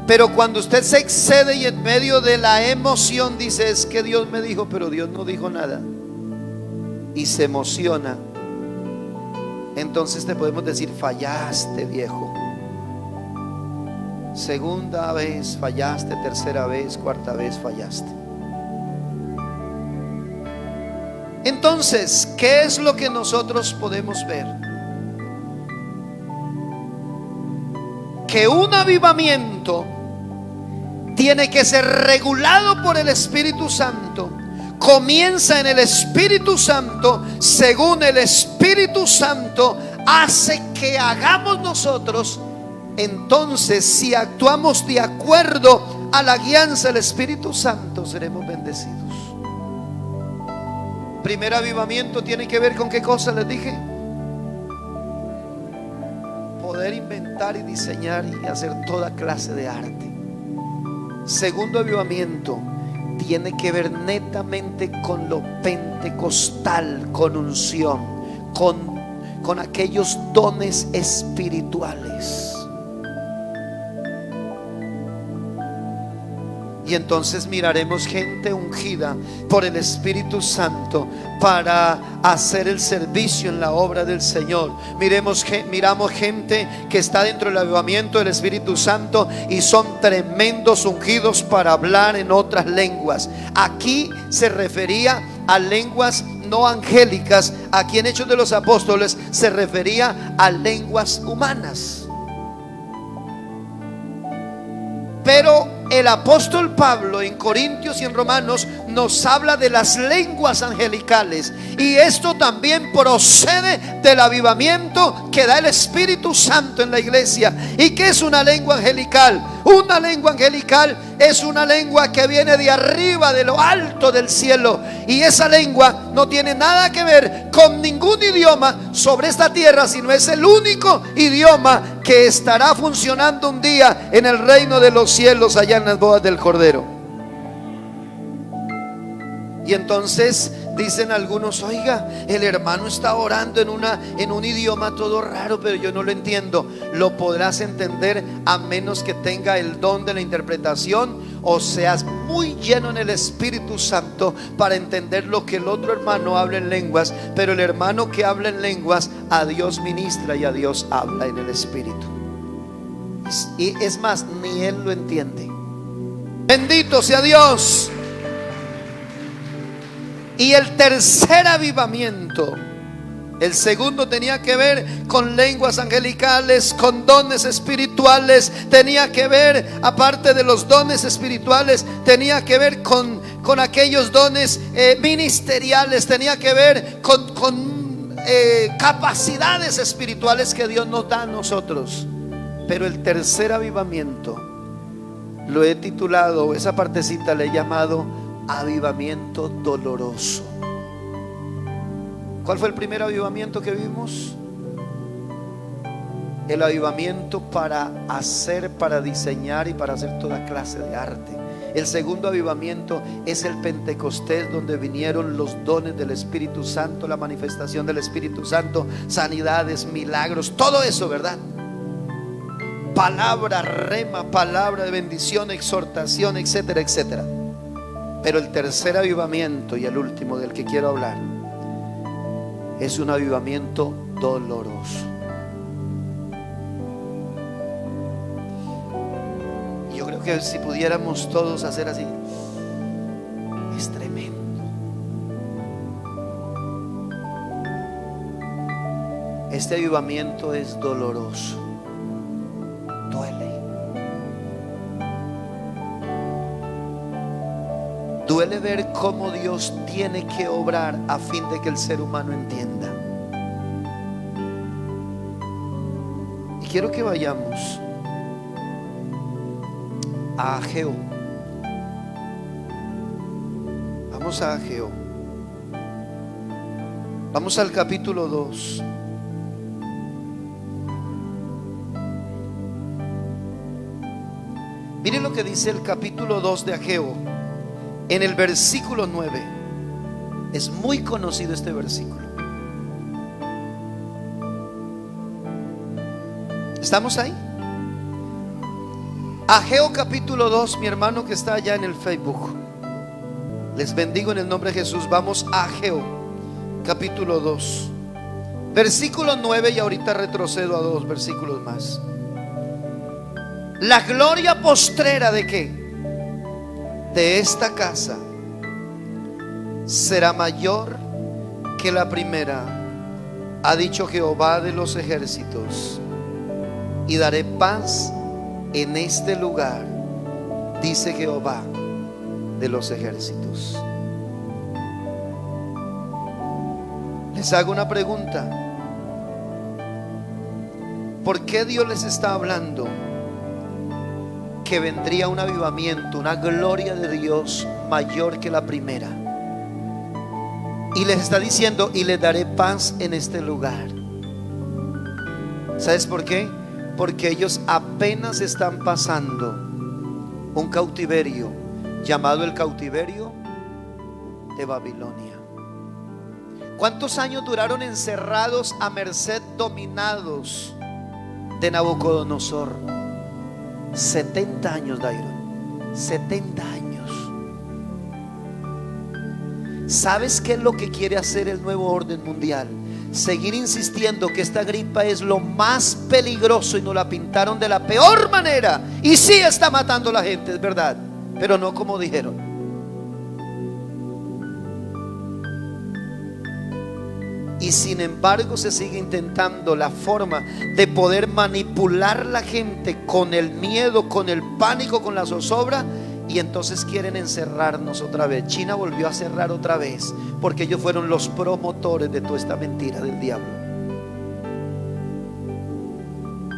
Pero cuando usted se excede y en medio de la emoción dice: es que Dios me dijo, pero Dios no dijo nada, y se emociona, entonces te podemos decir: fallaste, viejo. Segunda vez fallaste, tercera vez, cuarta vez fallaste. Entonces, ¿qué es lo que nosotros podemos ver? Que un avivamiento tiene que ser regulado por el Espíritu Santo. Comienza en el Espíritu Santo. Según el Espíritu Santo hace que hagamos nosotros. Entonces, si actuamos de acuerdo a la guianza del Espíritu Santo, seremos bendecidos. Primer avivamiento tiene que ver con ¿qué cosa les dije? Poder inventar y diseñar y hacer toda clase de arte. Segundo avivamiento tiene que ver netamente con lo pentecostal, con unción, con aquellos dones espirituales. Y entonces miraremos gente ungida por el Espíritu Santo para hacer el servicio en la obra del Señor. Miramos gente que está dentro del avivamiento del Espíritu Santo y son tremendos ungidos para hablar en otras lenguas. Aquí se refería a lenguas no angélicas. Aquí en Hechos de los Apóstoles se refería a lenguas humanas. Pero el apóstol Pablo en Corintios y en Romanos nos habla de las lenguas angelicales, y esto también procede del avivamiento que da el Espíritu Santo en la iglesia. ¿Y qué es una lengua angelical? Una lengua angelical es una lengua que viene de arriba, de lo alto del cielo, y esa lengua no tiene nada que ver con ningún idioma sobre esta tierra, sino es el único idioma que estará funcionando un día en el reino de los cielos, allá en las bodas del Cordero. Y entonces dicen algunos: oiga, el hermano está orando en un idioma todo raro, pero yo no lo entiendo. Lo podrás entender a menos que tenga el don de la interpretación o seas muy lleno en el Espíritu Santo para entender lo que el otro hermano habla en lenguas. Pero el hermano que habla en lenguas, a Dios ministra y a Dios habla en el Espíritu. Y es más, ni él lo entiende. Bendito sea Dios. Y el tercer avivamiento, el segundo, tenía que ver con lenguas angelicales, con dones espirituales. Tenía que ver, aparte de los dones espirituales, tenía que ver con aquellos dones ministeriales. Tenía que ver con capacidades espirituales que Dios nos da a nosotros. Pero el tercer avivamiento lo he titulado, esa partecita le he llamado avivamiento doloroso. ¿Cuál fue el primer avivamiento que vimos? El avivamiento para hacer, para diseñar y para hacer toda clase de arte. El segundo avivamiento es el Pentecostés, donde vinieron los dones del Espíritu Santo, la manifestación del Espíritu Santo, sanidades, milagros, todo eso, ¿verdad? Palabra rema, palabra de bendición, exhortación, etcétera, etcétera. Pero el tercer avivamiento y el último del que quiero hablar es un avivamiento doloroso. Yo creo que si pudiéramos todos hacer así, es tremendo. Este avivamiento es doloroso, duele. Duele ver cómo Dios tiene que obrar a fin de que el ser humano entienda. Y quiero que vayamos a Ageo. Vamos a Ageo. Vamos al capítulo 2. Miren lo que dice el capítulo 2 de Ageo. En el versículo 9. Es muy conocido este versículo. ¿Estamos ahí? Ageo capítulo 2, mi hermano que está allá en el Facebook, les bendigo en el nombre de Jesús. Vamos a Ageo capítulo 2, versículo 9, y ahorita retrocedo a 2 versículos más. La gloria postrera ¿de qué? De esta casa será mayor que la primera, ha dicho Jehová de los ejércitos, y daré paz en este lugar, dice Jehová de los ejércitos. Les hago una pregunta. ¿Por qué Dios les está hablando que vendría un avivamiento, una gloria de Dios mayor que la primera? Y les está diciendo, y les daré paz en este lugar. ¿Sabes por qué? Porque ellos apenas están pasando un cautiverio llamado el cautiverio de Babilonia. ¿Cuántos años duraron encerrados a merced, dominados de Nabucodonosor? 70 años, Dairon. 70 años. ¿Sabes qué es lo que quiere hacer el nuevo orden mundial? Seguir insistiendo que esta gripa es lo más peligroso, y nos la pintaron de la peor manera. Y sí está matando a la gente, es verdad, pero no como dijeron. Y sin embargo se sigue intentando la forma de poder manipular la gente con el miedo, con el pánico, con la zozobra. Y entonces quieren encerrarnos otra vez. China volvió a cerrar otra vez, porque ellos fueron los promotores de toda esta mentira del diablo.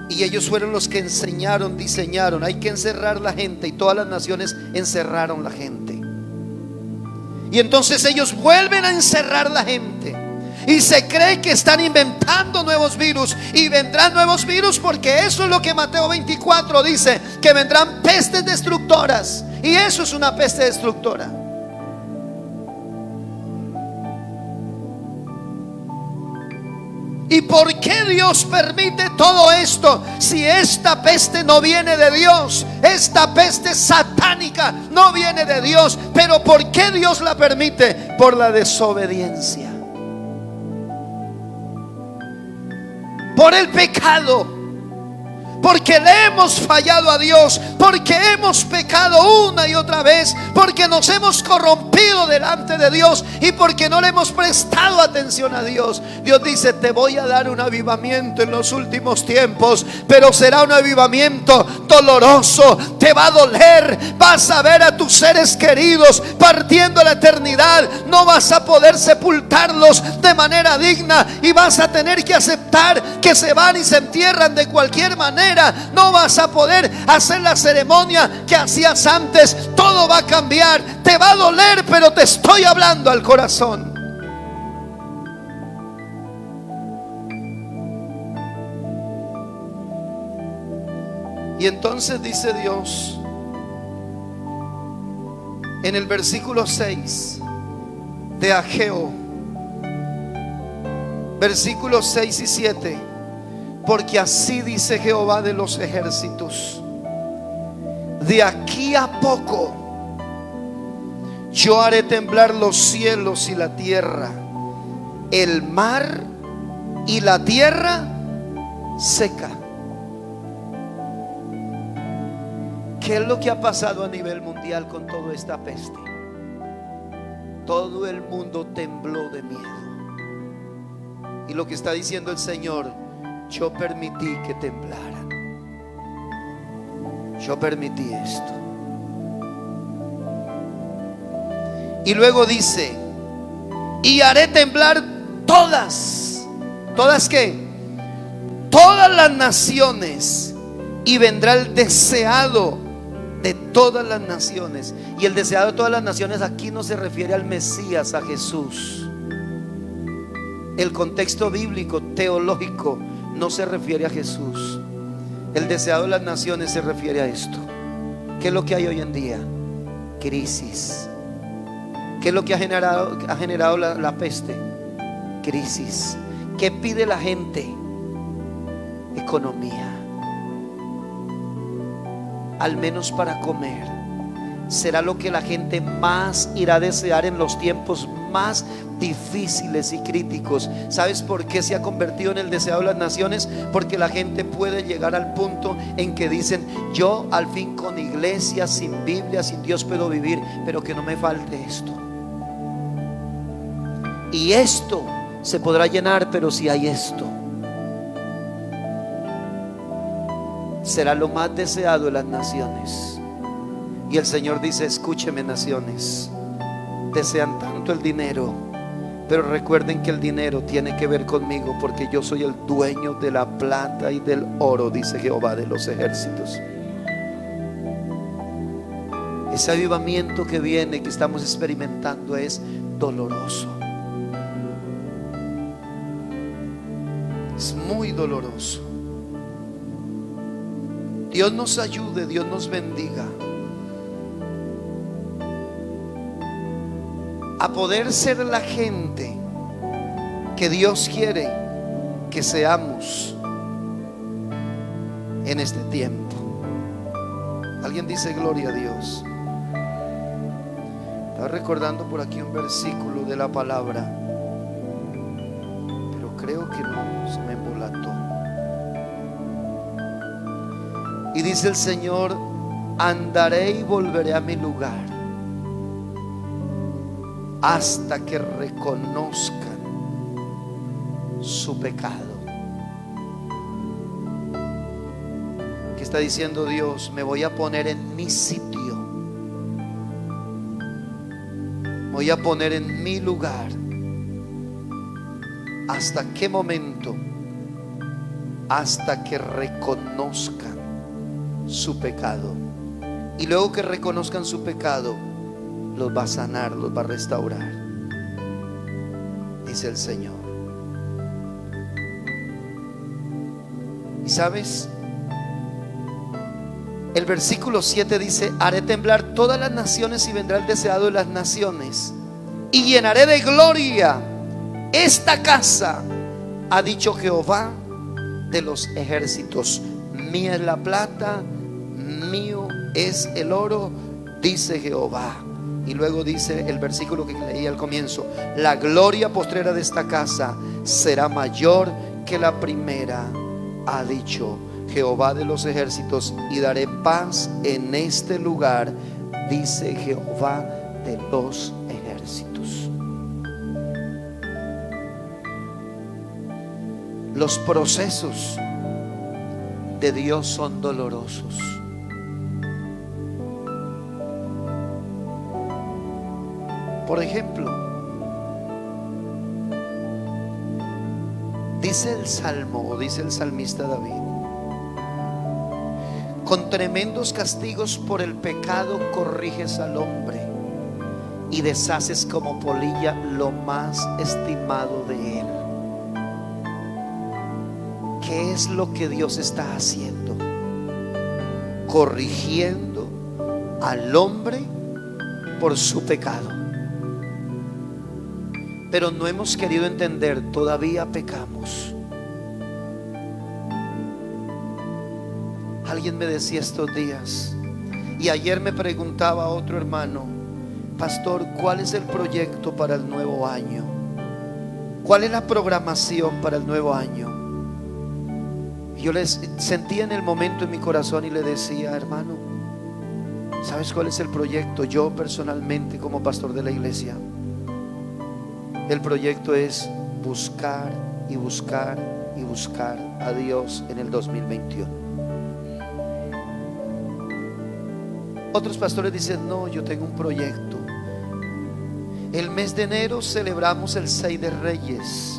Y ellos fueron los que enseñaron, diseñaron, hay que encerrar la gente, y todas las naciones encerraron la gente. Y entonces ellos vuelven a encerrar la gente, y se cree que están inventando nuevos virus, y vendrán nuevos virus, porque eso es lo que Mateo 24 dice, que vendrán pestes destructoras. Y eso es una peste destructora. ¿Y por qué Dios permite todo esto? Si esta peste no viene de Dios, esta peste satánica no viene de Dios. Pero ¿por qué Dios la permite? Por la desobediencia, por el pecado, porque le hemos fallado a Dios, porque hemos pecado una y otra vez, porque nos hemos corrompido delante de Dios, y porque no le hemos prestado atención a Dios. Dios dice: te voy a dar un avivamiento en los últimos tiempos, pero será un avivamiento doloroso. Te va a doler, vas a ver a tus seres queridos partiendo a la eternidad, no vas a poder sepultarlos de manera digna, y vas a tener que aceptar que se van y se entierran de cualquier manera. No vas a poder hacer la ceremonia que hacías antes. Todo va a cambiar. Te va a doler, pero te estoy hablando al corazón. Y entonces dice Dios en el versículo 6 de Ageo, versículos 6 y 7: porque así dice Jehová de los ejércitos, de aquí a poco yo haré temblar los cielos y la tierra, el mar y la tierra seca. ¿Qué es lo que ha pasado a nivel mundial con toda esta peste? Todo el mundo tembló de miedo. Y lo que está diciendo el Señor: yo permití que temblaran. Yo permití esto. Y luego dice: y haré temblar todas. ¿Todas qué? Todas las naciones. Y vendrá el deseado de todas las naciones. Y el deseado de todas las naciones aquí no se refiere al Mesías, a Jesús. El contexto bíblico, teológico, no se refiere a Jesús. El deseado de las naciones se refiere a esto. ¿Qué es lo que hay hoy en día? Crisis. ¿Qué es lo que ha generado la peste? Crisis. ¿Qué pide la gente? Economía. Al menos para comer. Será lo que la gente más irá a desear en los tiempos más difíciles y críticos. ¿Sabes por qué se ha convertido en el deseo de las naciones? Porque la gente puede llegar al punto en que dicen: yo al fin con iglesia, sin Biblia, sin Dios puedo vivir, pero que no me falte esto. Y esto se podrá llenar, pero si hay esto, será lo más deseado de las naciones. Y el Señor dice: escúcheme, naciones, desean tanto el dinero, pero recuerden que el dinero tiene que ver conmigo, porque yo soy el dueño de la plata y del oro, dice Jehová de los ejércitos. Ese avivamiento que viene, que estamos experimentando, es doloroso. Es muy doloroso. Dios nos ayude, Dios nos bendiga a poder ser la gente que Dios quiere que seamos en este tiempo. Alguien dice gloria a Dios. Estaba recordando por aquí un versículo de la palabra, pero creo que no, se me embolató. Y dice el Señor: andaré y volveré a mi lugar hasta que reconozcan su pecado. ¿Qué está diciendo Dios? Me voy a poner en mi sitio, voy a poner en mi lugar. ¿Hasta qué momento? Hasta que reconozcan su pecado. Y luego que reconozcan su pecado, los va a sanar, los va a restaurar, dice el Señor. Y sabes, el versículo 7 dice: haré temblar todas las naciones y vendrá el deseado de las naciones, y llenaré de gloria esta casa, ha dicho Jehová de los ejércitos. Mía es la plata, mío es el oro, dice Jehová. Y luego dice el versículo que leí al comienzo: la gloria postrera de esta casa será mayor que la primera, ha dicho Jehová de los ejércitos, y daré paz en este lugar, dice Jehová de los ejércitos. Los procesos de Dios son dolorosos. Por ejemplo, dice el salmo, o dice el salmista David: con tremendos castigos por el pecado corriges al hombre, y deshaces como polilla lo más estimado de él. ¿Qué es lo que Dios está haciendo? corrigiendo al hombre por su pecado. Pero no hemos querido entender, todavía pecamos. Alguien me decía estos días, y ayer me preguntaba otro hermano: pastor, ¿cuál es el proyecto para el nuevo año? ¿Cuál es la programación para el nuevo año? Y yo les sentía en el momento en mi corazón y le decía: hermano, ¿sabes cuál es el proyecto? Yo personalmente, como pastor de la iglesia, el proyecto es buscar y buscar y buscar a Dios en el 2021. Otros pastores dicen: no, yo tengo un proyecto. El mes de enero celebramos el 6 de Reyes.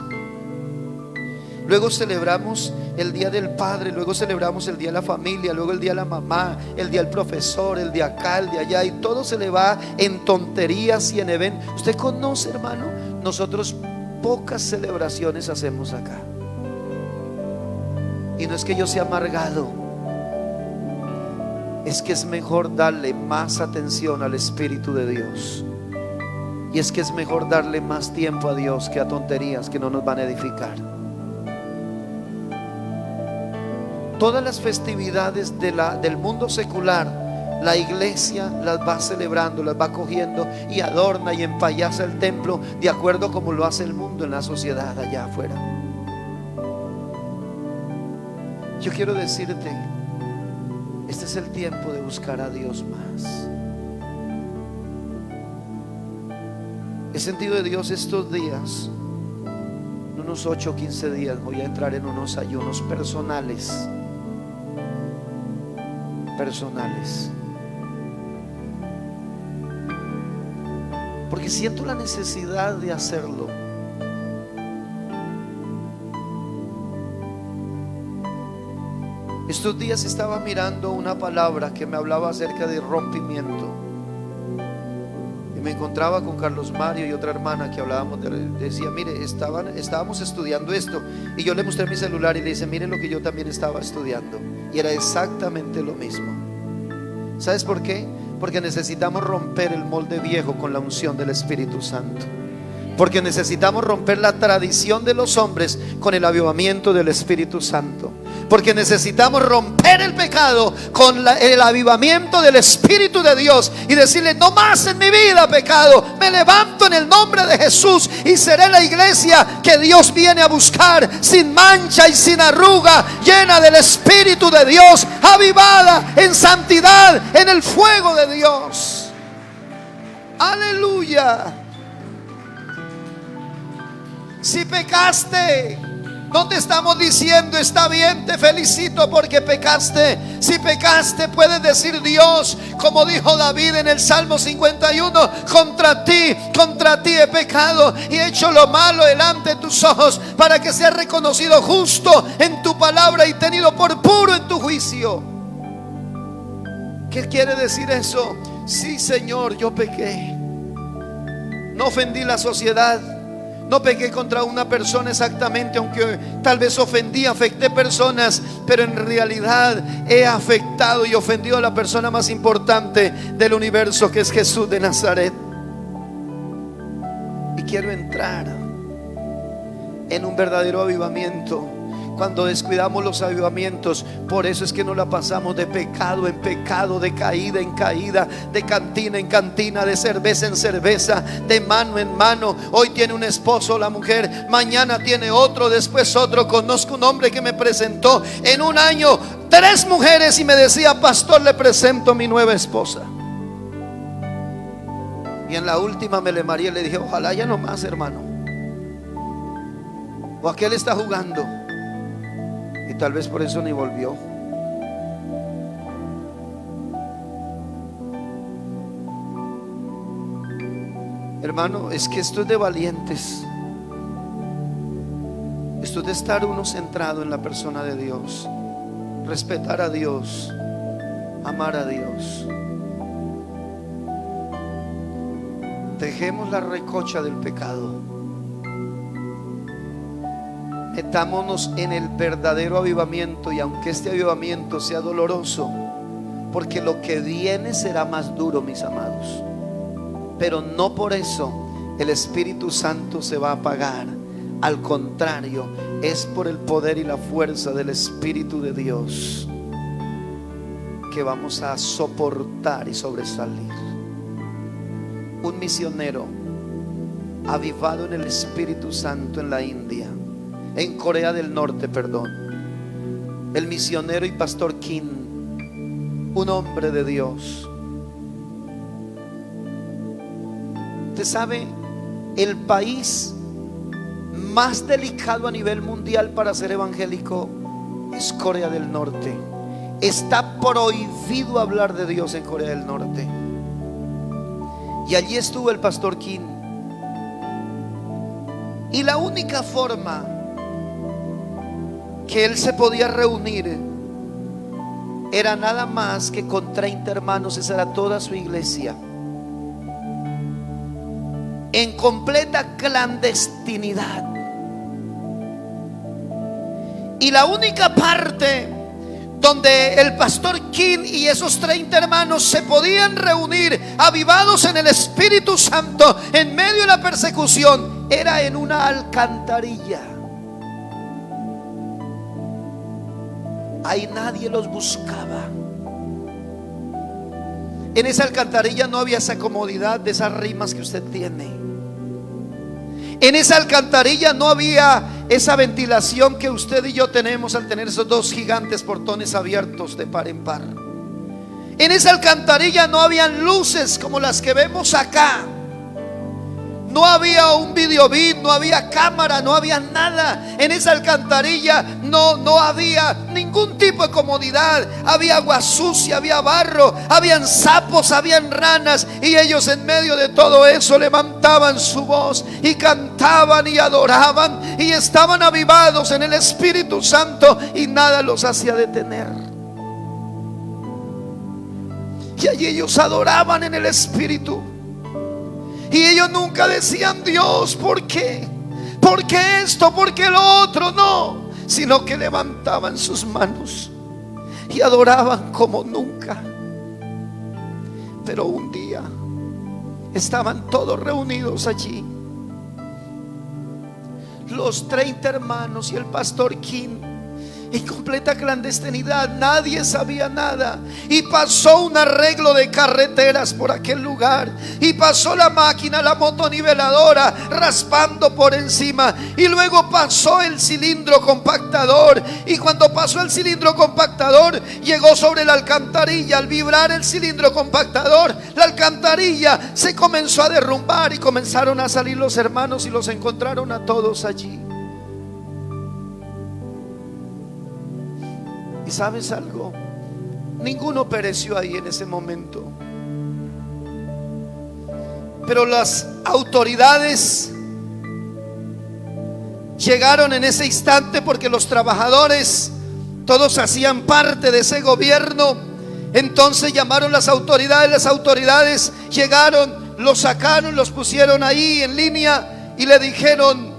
Luego celebramos el Día del Padre. Luego celebramos el Día de la Familia. Luego el Día de la Mamá. El Día del Profesor. El de acá, el de allá. Y todo se le va en tonterías y en eventos. Usted conoce, hermano, nosotros pocas celebraciones hacemos acá. Y no es que yo sea amargado, es que es mejor darle más atención al Espíritu de Dios. Y es que es mejor darle más tiempo a Dios que a tonterías que no nos van a edificar. Todas las festividades del mundo secular, la iglesia las va celebrando, las va cogiendo y adorna y empayasa el templo de acuerdo como lo hace el mundo en la sociedad allá afuera. Yo quiero decirte, este es el tiempo de buscar a Dios más. He sentido de Dios estos días, en unos 8 o 15 días voy a entrar en unos ayunos personales. Porque siento la necesidad de hacerlo. Estos días estaba mirando una palabra que me hablaba acerca de rompimiento. Y me encontraba con Carlos Mario y otra hermana que hablábamos decía: mire, estábamos estudiando esto. Y yo le mostré mi celular y le dije: miren lo que yo también estaba estudiando. Y era exactamente lo mismo. ¿Sabes por qué? Porque necesitamos romper el molde viejo con la unción del Espíritu Santo. Porque necesitamos romper la tradición de los hombres con el avivamiento del Espíritu Santo. Porque necesitamos romper el pecado con el avivamiento del Espíritu de Dios y decirle: no más en mi vida pecado, me levanto en el nombre de Jesús y seré la iglesia que Dios viene a buscar, sin mancha y sin arruga, llena del Espíritu de Dios, avivada en santidad, en el fuego de Dios. Aleluya. Si pecaste, no te estamos diciendo: está bien, te felicito porque pecaste. Si pecaste, puedes decir: Dios, como dijo David en el Salmo 51, contra ti he pecado y he hecho lo malo delante de tus ojos, para que seas reconocido justo en tu palabra y tenido por puro en tu juicio. ¿Qué quiere decir eso? Sí, Señor, yo pequé. No ofendí la sociedad. No pequé contra una persona exactamente, aunque tal vez afecté personas, pero en realidad he afectado y ofendido a la persona más importante del universo, que es Jesús de Nazaret. Y quiero entrar en un verdadero avivamiento. Cuando descuidamos los avivamientos, por eso es que nos la pasamos de pecado en pecado, de caída en caída, de cantina en cantina, de cerveza en cerveza, de mano en mano. Hoy tiene un esposo la mujer, mañana tiene otro, después otro. Conozco un hombre que me presentó en un año 3 mujeres y me decía: pastor, le presento a mi nueva esposa. Y en la última me le mareé y le dije: ojalá ya no más, hermano. O aquel está jugando. Y tal vez por eso ni volvió. Hermano, es que esto es de valientes. Esto es de estar uno centrado en la persona de Dios, respetar a Dios, amar a Dios. Dejemos la recocha del pecado. Metámonos en el verdadero avivamiento. Y aunque este avivamiento sea doloroso, porque lo que viene será más duro, mis amados. Pero no por eso el Espíritu Santo se va a apagar. Al contrario, es por el poder y la fuerza del Espíritu de Dios que vamos a soportar y sobresalir. Un misionero avivado en el Espíritu Santo en la India, en Corea del Norte, perdón, el misionero y pastor Kim, un hombre de Dios. Usted sabe, el país más delicado a nivel mundial para ser evangélico es Corea del Norte. Está prohibido hablar de Dios en Corea del Norte. Y allí estuvo el pastor Kim. Y la única forma que él se podía reunir era nada más que con 30 hermanos. Esa era toda su iglesia, en completa clandestinidad. Y la única parte donde el pastor Kim y esos 30 hermanos se podían reunir avivados en el Espíritu Santo en medio de la persecución era en una alcantarilla. Ahí nadie los buscaba. En esa alcantarilla no había esa comodidad de esas rimas que usted tiene. En esa alcantarilla no había esa ventilación que usted y yo tenemos al tener esos dos gigantes portones abiertos de par en par. En esa alcantarilla no habían luces como las que vemos acá. No había un videobeat, no había cámara, no había nada. En esa alcantarilla no había ningún tipo de comodidad. Había agua sucia, había barro, habían sapos, habían ranas. Y ellos en medio de todo eso levantaban su voz y cantaban y adoraban y estaban avivados en el Espíritu Santo y nada los hacía detener. Y allí ellos adoraban en el Espíritu. Y ellos nunca decían: Dios, ¿por qué? ¿Por qué esto? ¿Por qué lo otro? No, sino que levantaban sus manos y adoraban como nunca. Pero un día estaban todos reunidos allí, los 30 hermanos y el pastor Kim, en completa clandestinidad. Nadie sabía nada. Y pasó un arreglo de carreteras por aquel lugar, y pasó la máquina, la motoniveladora, raspando por encima. Y luego pasó el cilindro compactador. Y cuando pasó el cilindro compactador, llegó sobre la alcantarilla. Al vibrar el cilindro compactador, la alcantarilla se comenzó a derrumbar y comenzaron a salir los hermanos y los encontraron a todos allí. ¿Y sabes algo? Ninguno pereció ahí en ese momento. Pero las autoridades llegaron en ese instante, porque los trabajadores todos hacían parte de ese gobierno. Entonces llamaron las autoridades llegaron, los sacaron, los pusieron ahí en línea y le dijeron: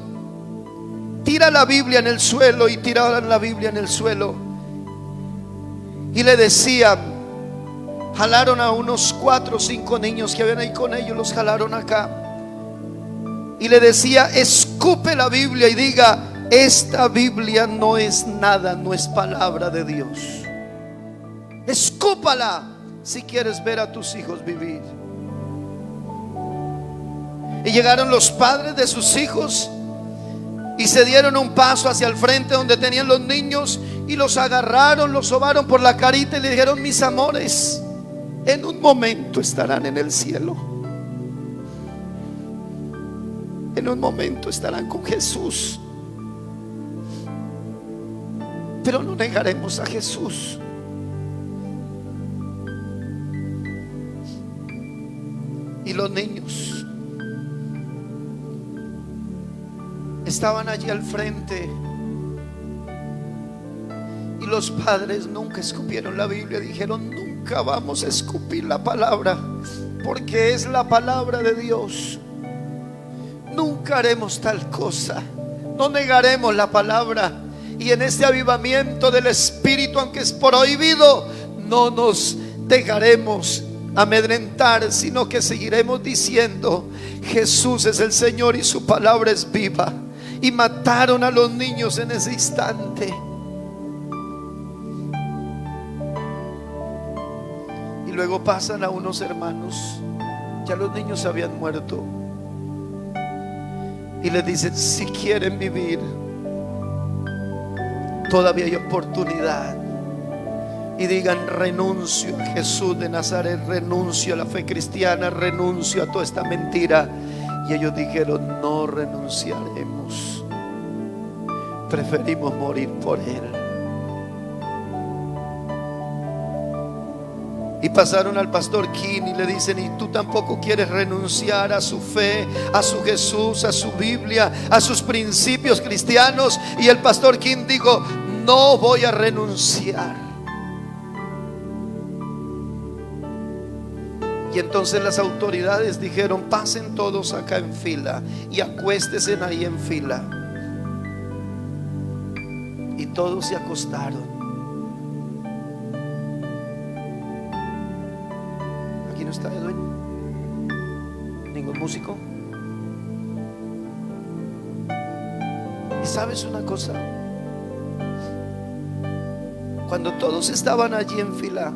tira la Biblia en el suelo. Y tiraron la Biblia en el suelo. Y le decían, jalaron a unos 4 o 5 niños que habían ahí con ellos, los jalaron acá. Y le decía: escupe la Biblia y diga: esta Biblia no es nada, no es palabra de Dios. Escúpala si quieres ver a tus hijos vivir. Y llegaron los padres de sus hijos y se dieron un paso hacia el frente donde tenían los niños, y los agarraron, los sobaron por la carita y le dijeron: mis amores, en un momento estarán en el cielo. En un momento estarán con Jesús. Pero no negaremos a Jesús. Y los niños estaban allí al frente, y los padres nunca escupieron la Biblia. Dijeron: nunca vamos a escupir la palabra, porque es la palabra de Dios. Nunca haremos tal cosa, no negaremos la palabra. Y en este avivamiento del Espíritu, aunque es prohibido, no nos dejaremos amedrentar, sino que seguiremos diciendo: Jesús es el Señor y su palabra es viva. Y mataron a los niños en ese instante. Y luego pasan a unos hermanos, ya los niños habían muerto, y les dicen: si quieren vivir, todavía hay oportunidad. Y digan: renuncio a Jesús de Nazaret, renuncio a la fe cristiana, renuncio a toda esta mentira. Y ellos dijeron: no renunciaremos, preferimos morir por Él. Y pasaron al pastor King y le dicen: ¿y tú tampoco quieres renunciar a su fe, a su Jesús, a su Biblia, a sus principios cristianos? Y el pastor King dijo: no voy a renunciar. Y entonces las autoridades dijeron: pasen todos acá en fila y acuéstense ahí en fila. Y todos se acostaron. Aquí no está Edwin, ningún músico. Y sabes una cosa, cuando todos estaban allí en fila,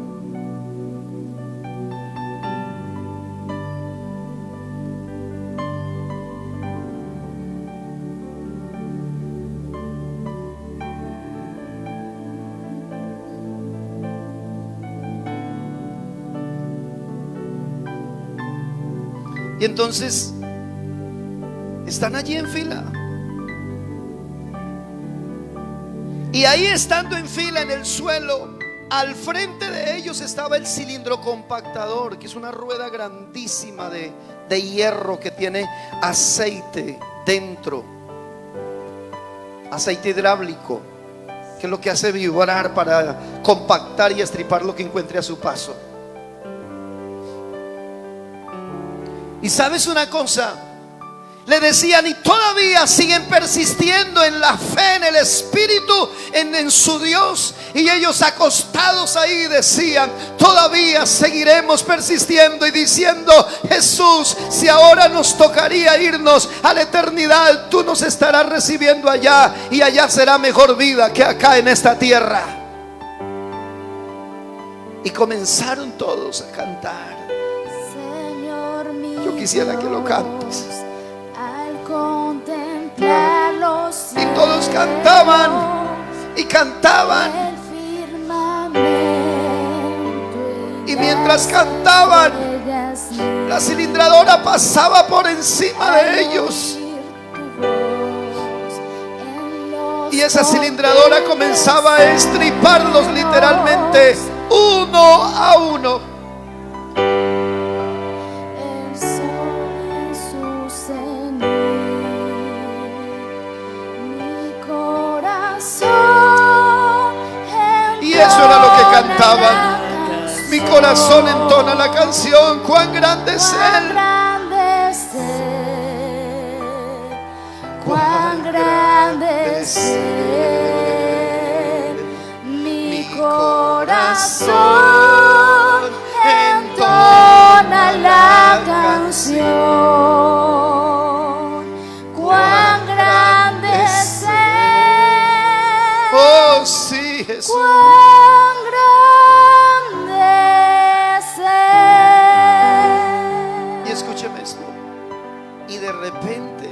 y entonces están allí en fila. Y ahí, estando en fila en el suelo, al frente de ellos estaba el cilindro compactador, que es una rueda grandísima de hierro que tiene aceite dentro, aceite hidráulico, que es lo que hace vibrar para compactar y estripar lo que encuentre a su paso. Y sabes una cosa, le decían: y todavía siguen persistiendo en la fe, en el Espíritu, en su Dios. Y ellos acostados ahí decían: todavía seguiremos persistiendo y diciendo: Jesús, si ahora nos tocaría irnos a la eternidad, tú nos estarás recibiendo allá, y allá será mejor vida que acá en esta tierra. Y comenzaron todos a cantar. Yo quisiera que lo cantes. Al contemplar los cielos, y todos cantaban y cantaban. Y mientras cantaban, la cilindradora pasaba por encima de ellos. Y esa cilindradora comenzaba a estriparlos literalmente, uno a uno. Y eso era lo que cantaban. Mi corazón entona la canción: cuán grande es Él, cuán grande es Él. Mi corazón entona la canción. Cuán grande es Él. oh sí, Jesús. Cuán grande es Él. Y escúcheme esto. Y de repente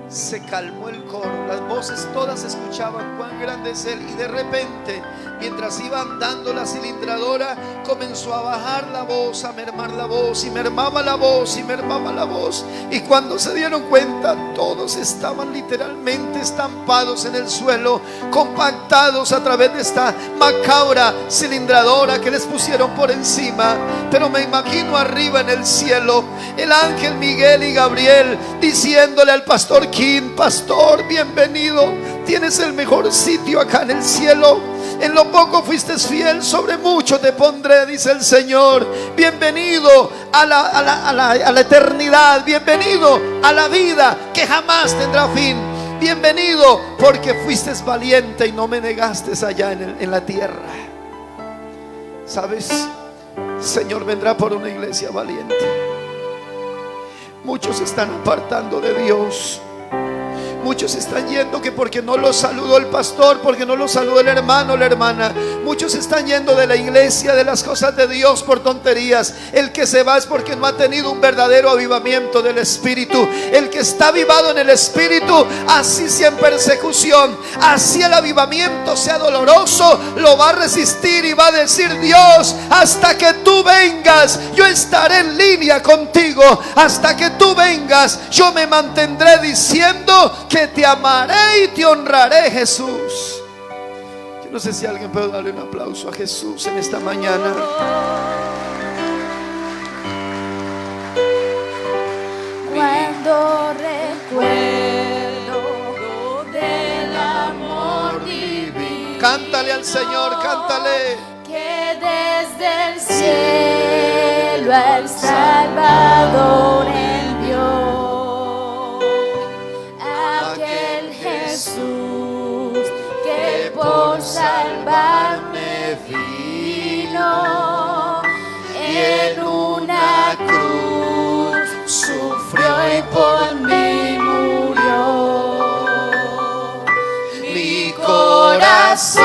se calmó el coro, las voces todas escuchaban cuán grande es Él. Y de repente, mientras iba andando la cilindradora, comenzó a bajar la voz, a mermar la voz, y mermaba la voz, y mermaba la voz. Y cuando se dieron cuenta, todos estaban literalmente estampados en el suelo, compactados a través de esta macabra cilindradora que les pusieron por encima. Pero me imagino arriba en el cielo el ángel Miguel y Gabriel diciéndole al pastor King: pastor, bienvenido, tienes el mejor sitio acá en el cielo. En lo poco fuiste fiel, sobre mucho te pondré, dice el Señor. Bienvenido a la eternidad. Bienvenido a la vida que jamás tendrá fin. Bienvenido porque fuiste valiente y no me negaste allá en la tierra. ¿Sabes? Señor vendrá por una iglesia valiente. Muchos se están apartando de Dios. Muchos están yendo que porque no los saludó el pastor, porque no los saludó el hermano o la hermana. Muchos están yendo de la iglesia, de las cosas de Dios, por tonterías. El que se va es porque no ha tenido un verdadero avivamiento del Espíritu. El que está avivado en el Espíritu, así sea en persecución, así el avivamiento sea doloroso, lo va a resistir y va a decir: Dios, hasta que tú vengas, yo estaré en línea contigo. Hasta que tú vengas, yo me mantendré diciendo que te amaré y te honraré, Jesús. Yo no sé si alguien puede darle un aplauso a Jesús en esta mañana. Cuando recuerdo del amor divino, Cántale al Señor, cántale. que desde el cielo el Salvador envió. Aquel Jesús que por salvarme vino y en una cruz sufrió y por mí murió. Mi corazón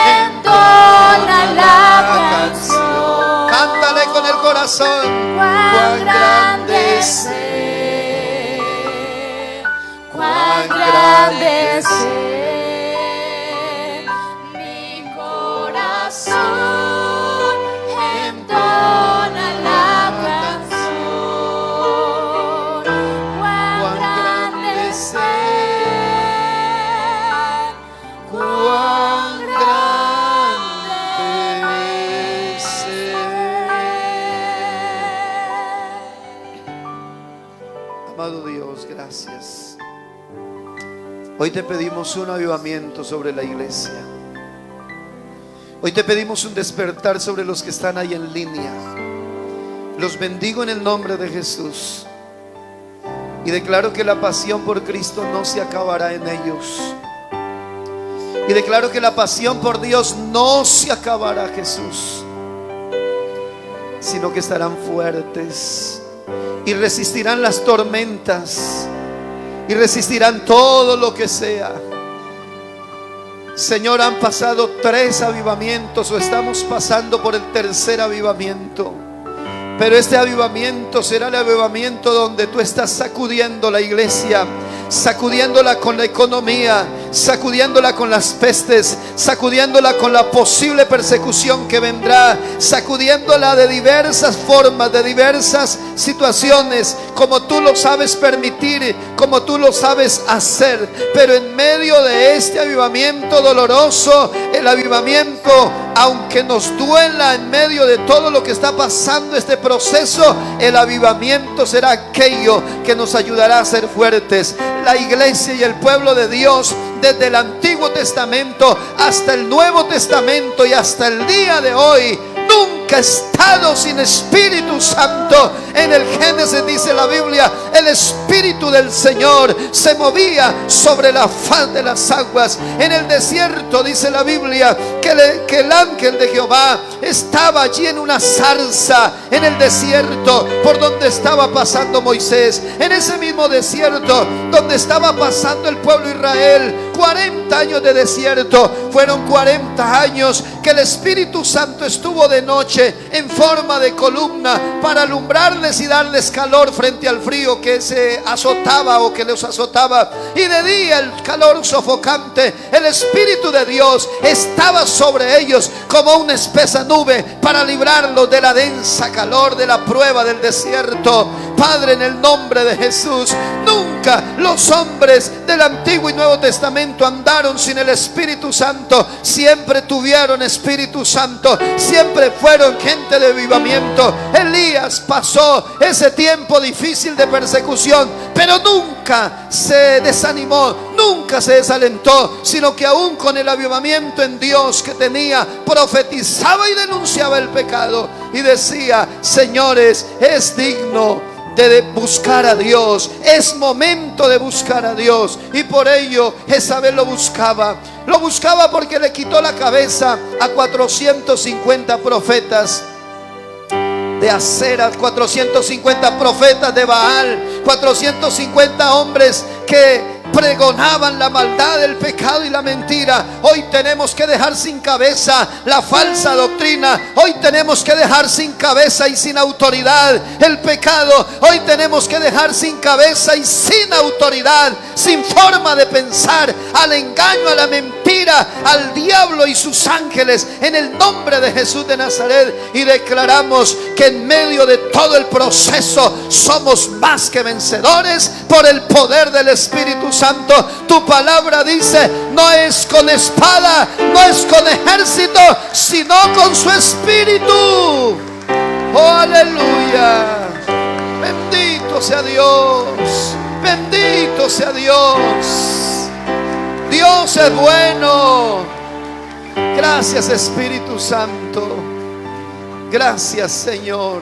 entona la canción. Cántale con el corazón. Cuán grande es Él, cuán grande es Él. Mi corazón entona la canción. Cuán grande es Él, cuán grande es Él. Amado Dios, gracias. Hoy te pedimos un avivamiento sobre la iglesia. Hoy te pedimos un despertar sobre los que están ahí en línea. Los bendigo en el nombre de Jesús y declaro que la pasión por Cristo no se acabará en ellos. Y declaro que la pasión por Dios no se acabará, Jesús, sino que estarán fuertes y resistirán las tormentas y resistirán todo lo que sea. Señor, han pasado 3 avivamientos o estamos pasando por el tercer avivamiento, pero este avivamiento será el avivamiento donde tú estás sacudiendo la iglesia, sacudiéndola con la economía, sacudiéndola con las pestes, sacudiéndola con la posible persecución que vendrá, sacudiéndola de diversas formas, de diversas situaciones, como tú lo sabes permitir, como tú lo sabes hacer. Pero en medio de este avivamiento doloroso, el avivamiento, aunque nos duela en medio de todo lo que está pasando este proceso, el avivamiento será aquello que nos ayudará a ser fuertes. La iglesia y el pueblo de Dios, desde el Antiguo Testamento hasta el Nuevo Testamento y hasta el día de hoy, nunca ha estado sin Espíritu Santo. En el Génesis dice la Biblia: el Espíritu del Señor se movía sobre la faz de las aguas. En el desierto dice la Biblia que el ángel de Jehová estaba allí en una zarza, en el desierto por donde estaba pasando Moisés. En ese mismo desierto donde estaba pasando el pueblo de Israel, 40 años de desierto. Fueron 40 años que el Espíritu Santo estuvo de noche en forma de columna para alumbrarles y darles calor frente al frío que se azotaba o que los azotaba, y de día el calor sofocante. El Espíritu de Dios estaba sobre ellos como una espesa nube para librarlos de la densa calor de la prueba del desierto. Padre, en el nombre de Jesús, nunca los hombres del Antiguo y Nuevo Testamento andaron sin el Espíritu Santo. Siempre tuvieron Espíritu Santo, siempre fueron gente de avivamiento. Elías pasó ese tiempo difícil de persecución, pero nunca se desanimó, nunca se desalentó, sino que aún con el avivamiento en Dios que tenía, profetizaba y denunciaba el pecado y decía: señores, es digno de buscar a Dios, es momento de buscar a Dios. Y por ello Jezabel lo buscaba. Lo buscaba porque le quitó la cabeza a 450 profetas de Acera, 450 profetas de Baal, 450 hombres que pregonaban la maldad, el pecado y la mentira. Hoy tenemos que dejar sin cabeza la falsa doctrina. Hoy tenemos que dejar sin cabeza y sin autoridad el pecado. Hoy tenemos que dejar sin cabeza y sin autoridad, sin forma de pensar, al engaño, a la mentira, al diablo y sus ángeles, en el nombre de Jesús de Nazaret. Y declaramos que en medio de todo el proceso somos más que vencedores por el poder del Espíritu Santo. Tu palabra dice: no es con espada, no es con ejército, sino con su Espíritu. Oh, aleluya. Bendito sea Dios. Bendito sea Dios. Dios es bueno. Gracias, Espíritu Santo. Gracias, Señor.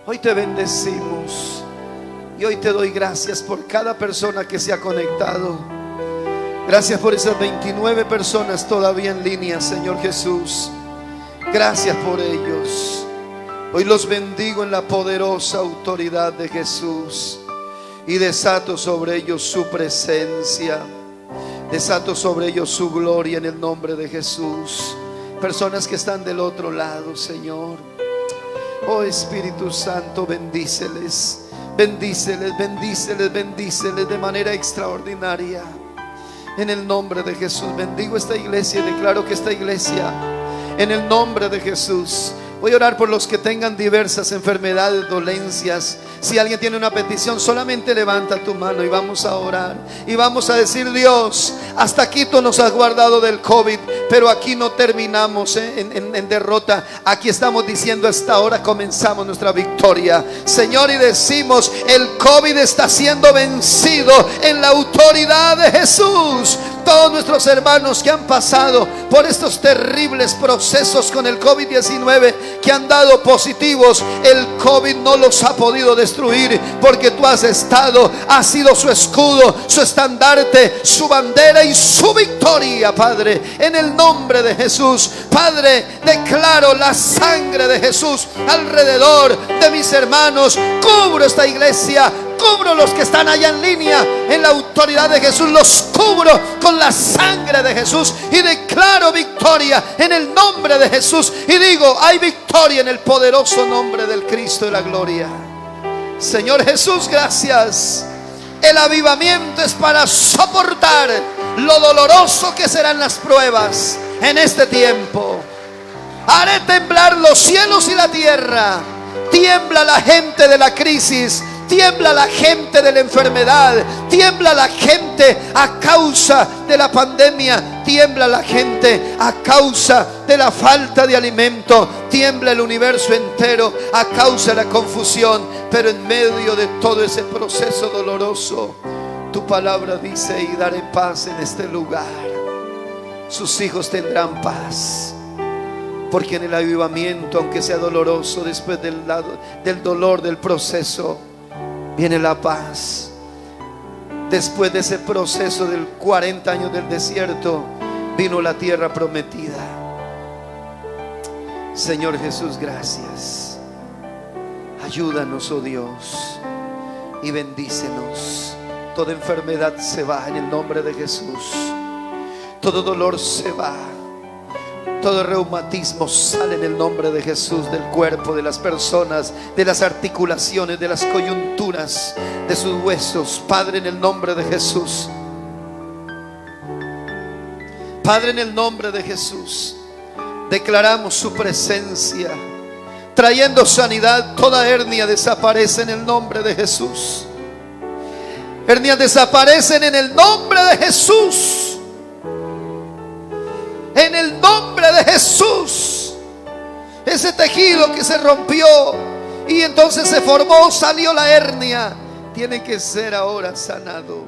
Hoy te bendecimos. Y hoy te doy gracias por cada persona que se ha conectado. Gracias por esas 29 personas todavía en línea, Señor Jesús. Gracias por ellos. Hoy los bendigo en la poderosa autoridad de Jesús. Y desato sobre ellos su presencia. Desato sobre ellos su gloria en el nombre de Jesús. Personas que están del otro lado, Señor. Oh, Espíritu Santo, bendíceles. Bendíceles, bendíceles, bendíceles de manera extraordinaria. En el nombre de Jesús bendigo esta iglesia y declaro que esta iglesia, en el nombre de Jesús, voy a orar por los que tengan diversas enfermedades, dolencias. Si alguien tiene una petición, solamente levanta tu mano y vamos a orar. Y vamos a decir: Dios, hasta aquí tú nos has guardado del COVID, pero aquí no terminamos en derrota. Aquí estamos diciendo: hasta ahora comenzamos nuestra victoria, Señor. Y decimos: el COVID está siendo vencido en la autoridad de Jesús. Todos nuestros hermanos que han pasado por estos terribles procesos con el COVID-19, que han dado positivos, el COVID no los ha podido destruir, porque tú has estado, has sido su escudo, su estandarte, su bandera y su victoria, Padre. En el nombre de Jesús, Padre, declaro la sangre de Jesús alrededor de mis hermanos. Cubro esta iglesia, cubro los que están allá en línea. En la autoridad de Jesús los cubro con la sangre de Jesús y declaro victoria en el nombre de Jesús. Y digo: hay victoria en el poderoso nombre del Cristo de la gloria. Señor Jesús, gracias. El avivamiento es para soportar lo doloroso que serán las pruebas en este tiempo. Haré temblar los cielos y la tierra. Tiembla la gente de la crisis. Tiembla la gente de la enfermedad. Tiembla la gente a causa de la pandemia. Tiembla la gente a causa de la falta de alimento. Tiembla el universo entero a causa de la confusión. Pero en medio de todo ese proceso doloroso, tu palabra dice: y daré paz en este lugar. Sus hijos tendrán paz. Porque en el avivamiento, aunque sea doloroso, después del dolor del proceso, viene la paz. Después de ese proceso del 40 años del desierto, vino la tierra prometida. Señor Jesús, gracias. Ayúdanos, oh Dios, y bendícenos. Toda enfermedad se va en el nombre de Jesús. Todo dolor se va. Todo reumatismo sale en el nombre de Jesús del cuerpo de las personas, de las articulaciones, de las coyunturas, de sus huesos. Padre, en el nombre de Jesús. Padre, en el nombre de Jesús, declaramos su presencia, trayendo sanidad. Toda hernia desaparece en el nombre de Jesús. Hernias desaparecen en el nombre de Jesús. En el nombre de Jesús. Ese tejido que se rompió y entonces se formó, salió la hernia, tiene que ser ahora sanado.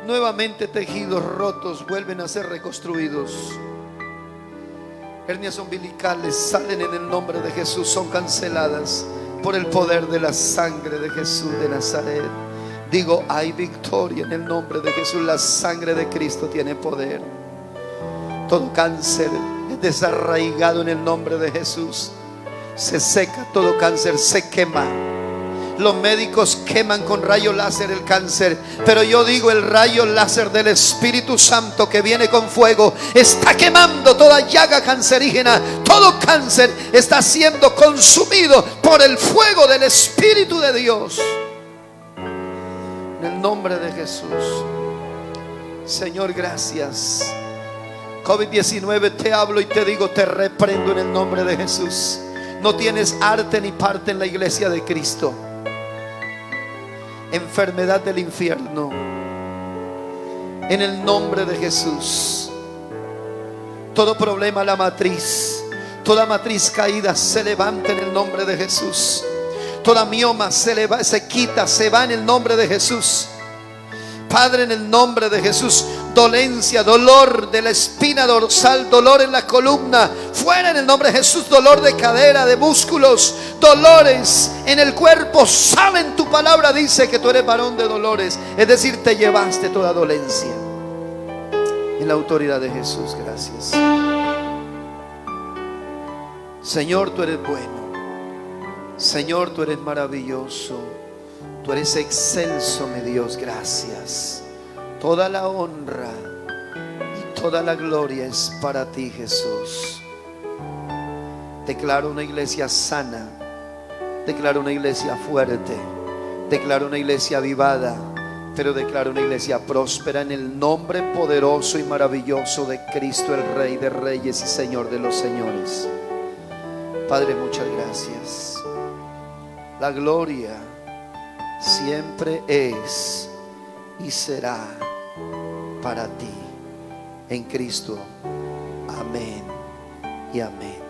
Nuevamente tejidos rotos vuelven a ser reconstruidos. Hernias umbilicales salen en el nombre de Jesús, son canceladas por el poder de la sangre de Jesús de Nazaret. Digo, hay victoria en el nombre de Jesús. La sangre de Cristo tiene poder. Todo cáncer es desarraigado en el nombre de Jesús. Se seca todo cáncer, se quema. Los médicos queman con rayo láser el cáncer, pero yo digo, el rayo láser del Espíritu Santo que viene con fuego está quemando toda llaga cancerígena. Todo cáncer está siendo consumido por el fuego del Espíritu de Dios. En el nombre de Jesús. Señor, gracias. COVID-19, te hablo y te digo, te reprendo en el nombre de Jesús. No tienes arte ni parte en la iglesia de Cristo. Enfermedad del infierno, en el nombre de Jesús. Todo problema a la matriz, toda matriz caída se levanta en el nombre de Jesús. Toda mioma se quita, se va en el nombre de Jesús. Padre, en el nombre de Jesús, dolencia, dolor de la espina dorsal, dolor en la columna, fuera en el nombre de Jesús. Dolor de cadera, de músculos, dolores en el cuerpo, saben. Tu palabra dice que tú eres varón de dolores, es decir, te llevaste toda dolencia. En la autoridad de Jesús, gracias. Señor, tú eres bueno. Señor, tú eres maravilloso. Tú eres excelso, mi Dios, gracias. Toda la honra y toda la gloria es para ti, Jesús. Declaro una iglesia sana. Declaro una iglesia fuerte. Declaro una iglesia avivada. Pero declaro una iglesia próspera en el nombre poderoso y maravilloso de Cristo, el Rey de Reyes y Señor de los Señores. Padre, muchas gracias. La gloria siempre es y será para ti en Cristo. Amén y amén.